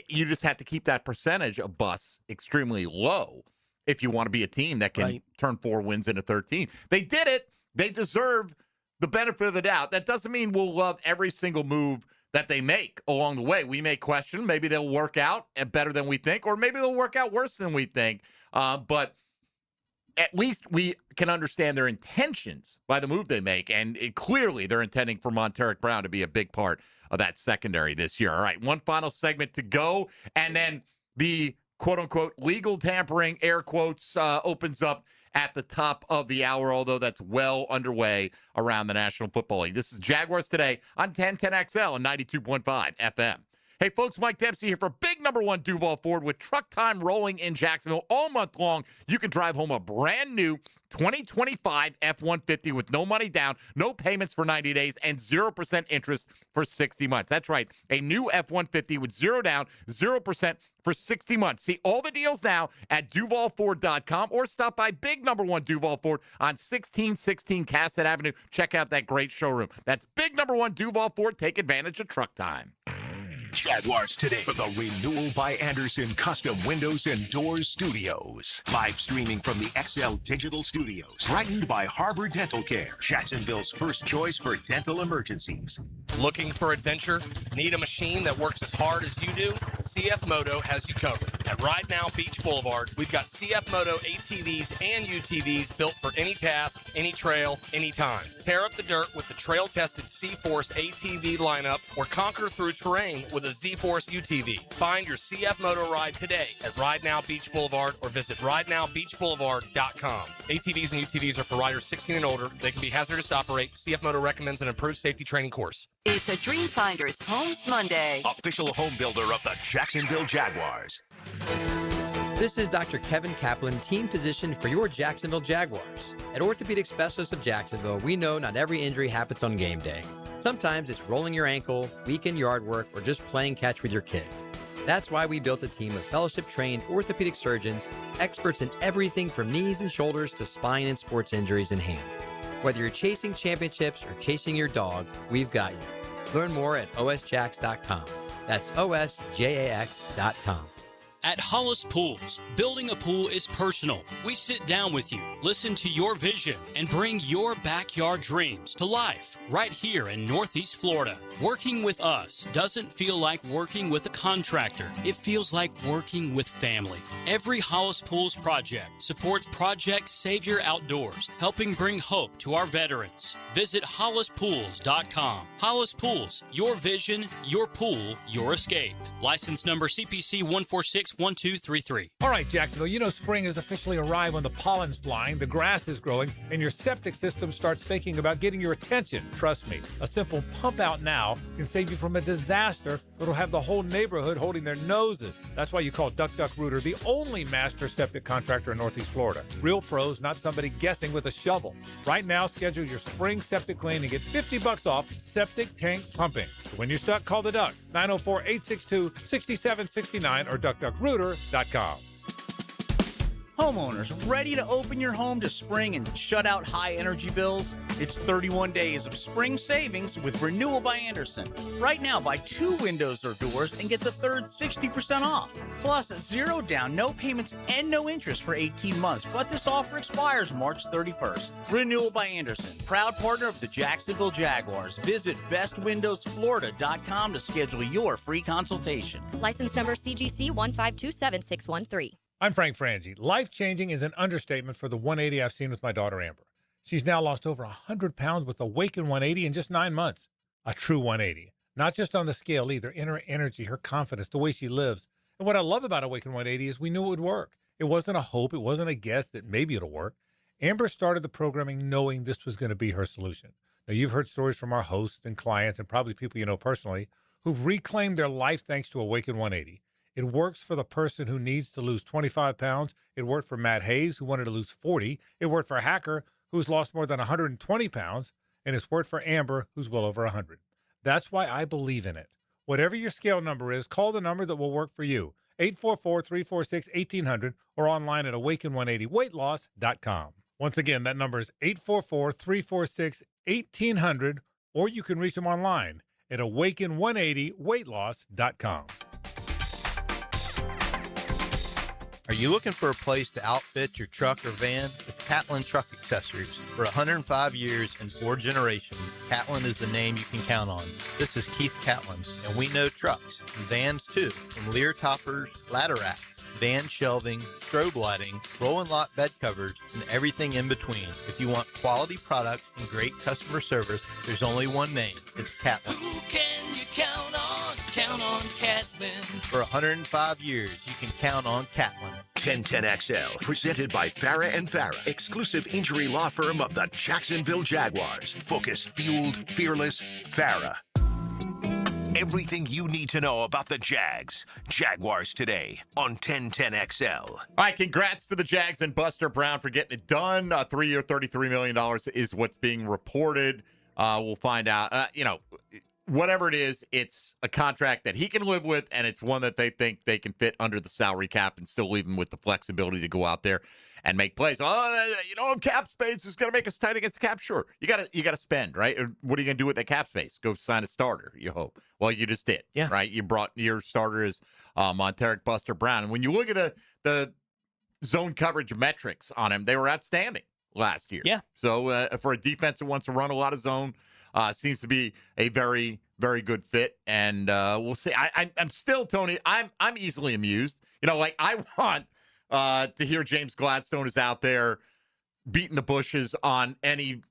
you just have to keep that percentage of busts extremely low if you want to be a team that can turn 4 wins into 13. They did it. They deserve the benefit of the doubt. That doesn't mean we'll love every single move that they make along the way. We may question. Maybe they'll work out better than we think, or maybe they'll work out worse than we think. But at least we can understand their intentions by the move they make, and clearly they're intending for Monteric Brown to be a big part of that secondary this year. All right, one final segment to go, and then the quote-unquote legal tampering, air quotes, opens up at the top of the hour, although that's well underway around the National Football League. This is Jaguars Today on 1010XL and 92.5 FM. Hey, folks, Mike Dempsey here for big number 1 Duval Ford with Truck Time rolling in Jacksonville all month long. You can drive home a brand new 2025 F-150 with no money down, no payments for 90 days, and 0% interest for 60 months. That's right, a new F-150 with 0 down, 0% for 60 months. See all the deals now at DuvalFord.com, or stop by big number 1 Duval Ford on 1616 Cassett Avenue. Check out that great showroom. That's big number 1 Duval Ford. Take advantage of Truck Time. Jaguars Today for the Renewal by Anderson Custom Windows and Doors Studios. Live streaming from the XL Digital Studios. Brightened by Harbor Dental Care, Jacksonville's first choice for dental emergencies. Looking for adventure? Need a machine that works as hard as you do? CF Moto has you covered. At Ride Now Beach Boulevard, we've got CF Moto ATVs and UTVs built for any task, any trail, anytime. Tear up the dirt with the trail-tested C-Force ATV lineup, or conquer through terrain with a Z-Force UTV. Find your CF Moto ride today at Ride Now Beach Boulevard, or visit ridenowbeachboulevard.com. ATVs and UTVs are for riders 16 and older. They can be hazardous to operate. CF Moto recommends an improved safety training course. It's a Dreamfinders Homes Monday. Official home builder of the Jacksonville Jaguars. This is Dr. Kevin Kaplan, team physician for your Jacksonville Jaguars. At Orthopedic Specialists of Jacksonville, we know not every injury happens on game day. Sometimes it's rolling your ankle, weekend yard work, or just playing catch with your kids. That's why we built a team of fellowship-trained orthopedic surgeons, experts in everything from knees and shoulders to spine and sports injuries in hand. Whether you're chasing championships or chasing your dog, we've got you. Learn more at osjax.com. That's osjax.com. At Hollis Pools, building a pool is personal. We sit down with you, listen to your vision, and bring your backyard dreams to life right here in Northeast Florida. Working with us doesn't feel like working with a contractor. It feels like working with family. Every Hollis Pools project supports Project Savior Outdoors, helping bring hope to our veterans. Visit hollispools.com. Hollis Pools, your vision, your pool, your escape. License number CPC 146 1233. All right, Jacksonville, you know spring has officially arrived when the pollen's flying, the grass is growing, and your septic system starts thinking about getting your attention. Trust me, a simple pump out now can save you from a disaster that'll have the whole neighborhood holding their noses. That's why you call Duck Duck Rooter the only master septic contractor in Northeast Florida. Real pros, not somebody guessing with a shovel. Right now, schedule your spring septic clean and get $50 off septic tank pumping. So when you're stuck, call the Duck, 904-862-6769 or duckduckrooter.com. Homeowners, ready to open your home to spring and shut out high energy bills? It's 31 days of spring savings with Renewal by Andersen. Right now, buy 2 windows or doors and get the third 60% off. Plus, 0 down, no payments, and no interest for 18 months. But this offer expires March 31st. Renewal by Andersen, proud partner of the Jacksonville Jaguars. Visit bestwindowsflorida.com to schedule your free consultation. License number CGC 1527613. I'm Frank Frangie. Life-changing is an understatement for the 180 I've seen with my daughter Amber. She's now lost over 100 pounds with Awaken 180 in just 9 months. A true 180. Not just on the scale either, in her energy, her confidence, the way she lives. And what I love about Awaken 180 is we knew it would work. It wasn't a hope. It wasn't a guess that maybe it'll work. Amber started the programming knowing this was going to be her solution. Now, you've heard stories from our hosts and clients and probably people you know personally who've reclaimed their life thanks to Awaken 180. It works for the person who needs to lose 25 pounds. It worked for Matt Hayes, who wanted to lose 40. It worked for Hacker, who's lost more than 120 pounds. And it's worked for Amber, who's well over 100. That's why I believe in it. Whatever your scale number is, call the number that will work for you. 844-346-1800 or online at awaken180weightloss.com. Once again, that number is 844-346-1800 or you can reach them online at awaken180weightloss.com. Are you looking for a place to outfit your truck or van? It's Catlin Truck Accessories. For 105 years and 4 generations, Catlin is the name you can count on. This is Keith Catlin, and we know trucks and vans too, from Lear toppers, ladder racks, van shelving, strobe lighting, roll and lock bed covers, and everything in between. If you want quality products and great customer service, there's only one name. It's Catlin. Who can you count on? Count on Catlin. For 105 years, you can count on Catlin. 1010XL, presented by Farah and Farah, exclusive injury law firm of the Jacksonville Jaguars. Focused, fueled, fearless, Farah. Everything you need to know about the Jags. Jaguars today on 1010XL. All right, congrats to the Jags and Buster Brown for getting it done. 3-year, $33 million is what's being reported. We'll find out. Whatever it is, it's a contract that he can live with, and it's one that they think they can fit under the salary cap and still leave him with the flexibility to go out there and make plays. If cap space is going to make us tight against the cap, sure. You got to spend, right? Or what are you going to do with that cap space? Go sign a starter, you hope. Well, you just did, right? You brought your starter is Monteric Buster Brown. And when you look at the zone coverage metrics on him, they were outstanding last year. Yeah. So for a defense that wants to run a lot of zone, seems to be a very, very good fit, and we'll see. I'm still, Tony. I'm easily amused. I want to hear James Gladstone is out there beating the bushes on any.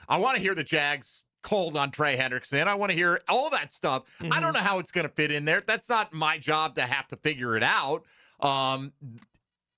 I want to hear the Jags called on Trey Hendrickson. I want to hear all that stuff. Mm-hmm. I don't know how it's going to fit in there. That's not my job to have to figure it out.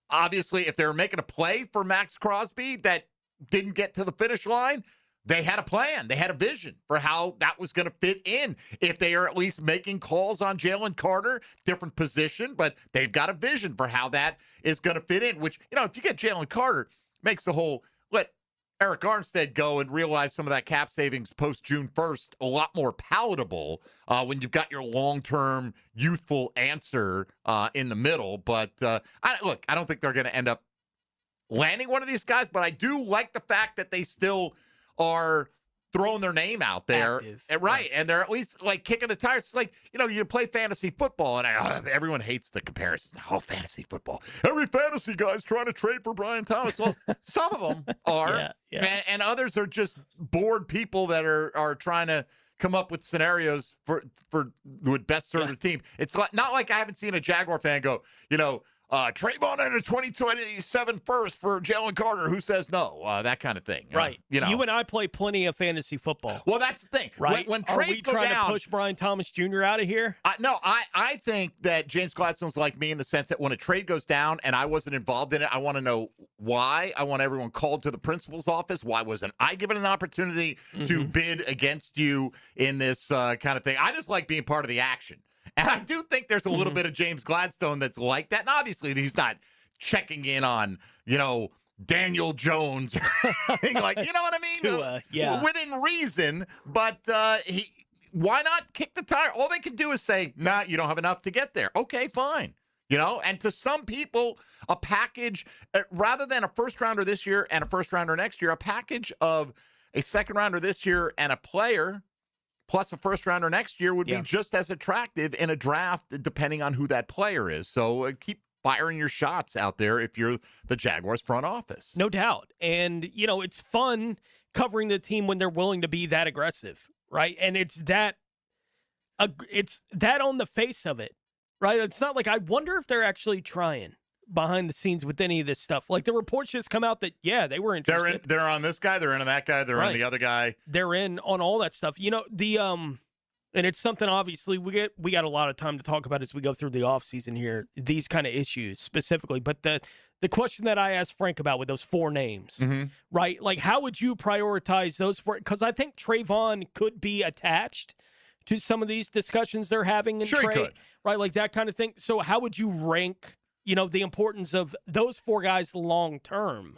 Obviously, if they were making a play for Max Crosby that didn't get to the finish line, they had a plan. They had a vision for how that was going to fit in. If they are at least making calls on Jalen Carter, different position, but they've got a vision for how that is going to fit in, which, if you get Jalen Carter, makes the whole let Eric Armstead go and realize some of that cap savings post June 1st a lot more palatable when you've got your long-term youthful answer in the middle. But I don't think they're going to end up landing one of these guys, but I do like the fact that they still are throwing their name out there. Right. And they're at least kicking the tires. It's like, you play fantasy football and everyone hates the comparison. Oh, fantasy football. Every fantasy guy's trying to trade for Brian Thomas. Well, some of them are, and others are just bored people that are trying to come up with scenarios for would best serve the team. It's not like I haven't seen a Jaguar fan go, Trayvon and a 2027 first for Jalen Carter. Who says no? That kind of thing. Right. You know. You and I play plenty of fantasy football. Well, that's the thing. Right. When Are trades we go trying down, to push Brian Thomas Jr. out of here? No, I think that James Gladstone's like me in the sense that when a trade goes down and I wasn't involved in it, I want to know why. I want everyone called to the principal's office. Why wasn't I given an opportunity to bid against you in this kind of thing? I just like being part of the action. And I do think there's a little bit of James Gladstone that's like that. And obviously, he's not checking in on, Daniel Jones or anything like, you know what I mean? Yeah. Within reason, but why not kick the tire? All they can do is say, nah, you don't have enough to get there. Okay, fine. And to some people, a package, rather than a first rounder this year and a first rounder next year, a package of a second rounder this year and a player plus a first rounder next year would be just as attractive in a draft, depending on who that player is. So keep firing your shots out there if you're the Jaguars front office. No doubt. And, it's fun covering the team when they're willing to be that aggressive, right? And it's that on the face of it, right? It's not like I wonder if they're actually trying behind the scenes with any of this stuff. Like the reports just come out that, they were interested. They're on this guy, they're into that guy, they're on the other guy. They're in on all that stuff. And it's something obviously we got a lot of time to talk about as we go through the offseason here, these kind of issues specifically. But the question that I asked Frank about with those four names, right? Like how would you prioritize those four? Because I think Trayvon could be attached to some of these discussions they're having in Sure he could. right? Like that kind of thing. So how would you rank the importance of those four guys long term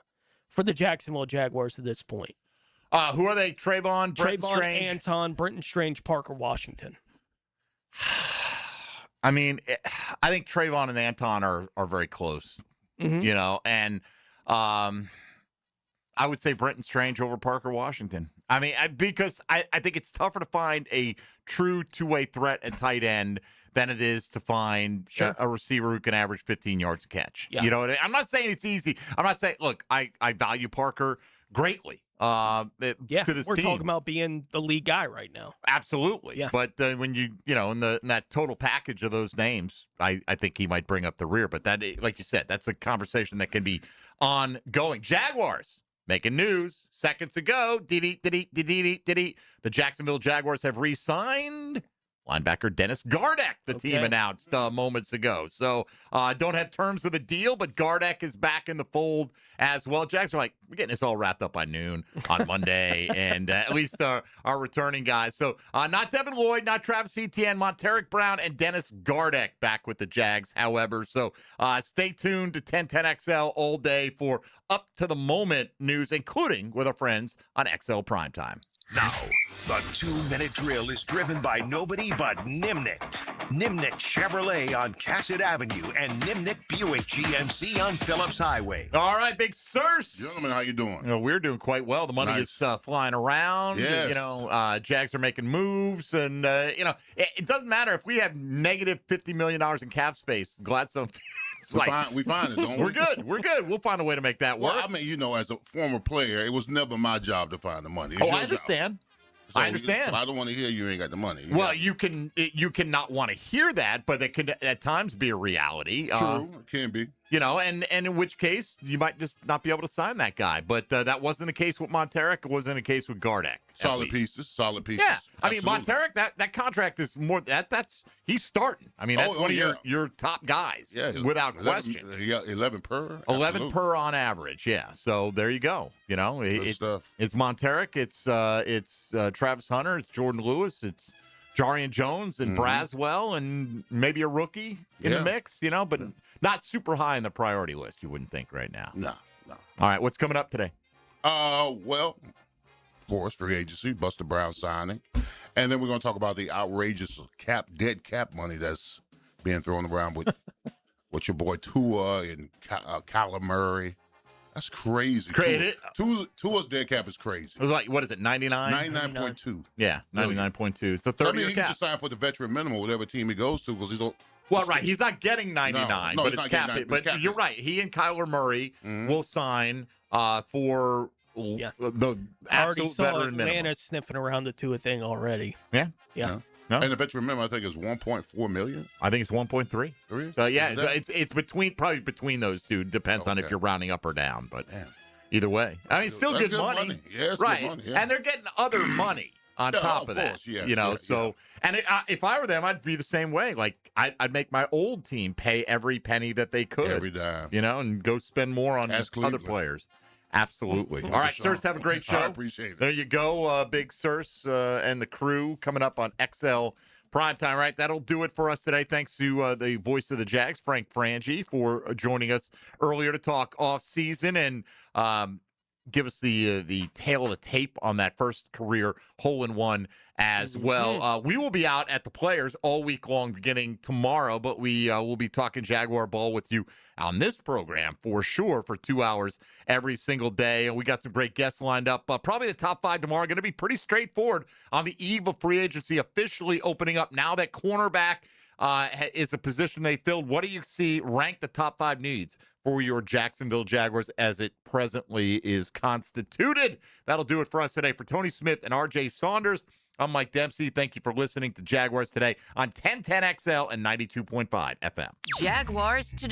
for the Jacksonville Jaguars at this point? Who are they? Trayvon, Brenton Strange, Anton, Brenton Strange, Parker Washington. I mean, I think Trayvon and Anton are very close, and I would say Brenton Strange over Parker Washington. I mean, because I think it's tougher to find a true two-way threat at tight end than it is to find a receiver who can average 15 yards a catch. Yeah. You know what I'm not saying it's easy. I'm not saying, look, I value Parker greatly. To this we're team. talking about being the lead guy right now. Absolutely. Yeah. But when in that total package of those names, I think he might bring up the rear. But that, like you said, that's a conversation that can be ongoing. Jaguars making news seconds ago. The Jacksonville Jaguars have re-signed linebacker Dennis Gardeck, the team announced moments ago. So don't have terms of the deal, but Gardeck is back in the fold as well. Jags are like, we're getting this all wrapped up by noon on Monday, and at least our returning guys. So not Devin Lloyd, not Travis Etienne, Monteric Brown, and Dennis Gardeck back with the Jags, however. So stay tuned to 1010XL all day for up-to-the-moment news, including with our friends on XL Primetime. Now, the 2-minute drill is driven by nobody but Nimnicht. Nimnicht Chevrolet on Cassett Avenue and Nimnicht Buick GMC on Phillips Highway. All right, Big Sirs. Gentlemen, how you doing? We're doing quite well. The money is flying around. Yes. Jags are making moves. And, it doesn't matter if we have negative $50 million in cap space. Gladstone. We find it, don't we? We're good. We're good. We'll find a way to make that work. Well, I mean, as a former player, it was never my job to find the money. It's I your understand. job. So, I understand. So I don't want to hear you ain't got the money. Well, you can not want to hear that, but it can at times be a reality. True, it can be. And in which case you might just not be able to sign that guy. But that wasn't the case with Monteric. It wasn't the case with Gardeck. Solid pieces. Yeah, I mean Monteric. That contract is more. That's he's starting. I mean that's one of your top guys. Yeah, without question. He got 11 per. 11 per on average. Yeah. So there you go. It's stuff. It's Monteric. It's Travis Hunter. It's Jordan Lewis. It's Jarian Jones and Braswell and maybe a rookie in the mix. But not super high in the priority list. You wouldn't think right now. No. All right. What's coming up today? Well, of course, free agency, Buster Brown signing. And then we're going to talk about the outrageous dead cap money that's being thrown around with your boy Tua and Kyler Murray. That's crazy. Tua's dead cap is crazy. It was like, what is it, 99? 99.2. Yeah, 99.2. It's a 30-year he can just sign for the veteran minimum, whatever team he goes to, because he's on. Well, right. He's not getting 99, No, but he's it's not cap getting hit. But you're right. He and Kyler Murray will sign for the I already absolute saw veteran minimum. Atlanta sniffing around the Tua thing already. Yeah. Yeah. No. And I bet you remember, I think it's 1.4 million. I think it's 1.3. Really? So yeah, Is that- it's probably between those two. Depends on if Okay. you're rounding up or down, but Damn. either way, I mean, it's still That's good money. Yeah, it's right? good money. Yeah. And they're getting other money on Yeah, top of of that. course, yes, you know, yeah, so and if I were them, I'd be the same way. Like I'd make my old team pay every penny that they could, Every dime. you know, and go spend more on Ask other Cleveland. players. Absolutely. All right, Sirs, have a great show. I appreciate it. There you go, Big Sirs and the crew coming up on XL Primetime. Right, that'll do it for us today. Thanks to the voice of the Jags, Frank Frangie, for joining us earlier to talk off season and give us the tail of the tape on that first career hole-in-one as well. We will be out at the Players all week long beginning tomorrow, but we will be talking Jaguar ball with you on this program for sure for 2 hours every single day. And we got some great guests lined up. Probably the top 5 tomorrow are going to be pretty straightforward on the eve of free agency officially opening up. Now that cornerback is a position they filled. What do you see rank the top 5 needs for your Jacksonville Jaguars as it presently is constituted? That'll do it for us today. For Tony Smith and RJ Saunders, I'm Mike Dempsey. Thank you for listening to Jaguars Today on 1010XL and 92.5 FM. Jaguars Today.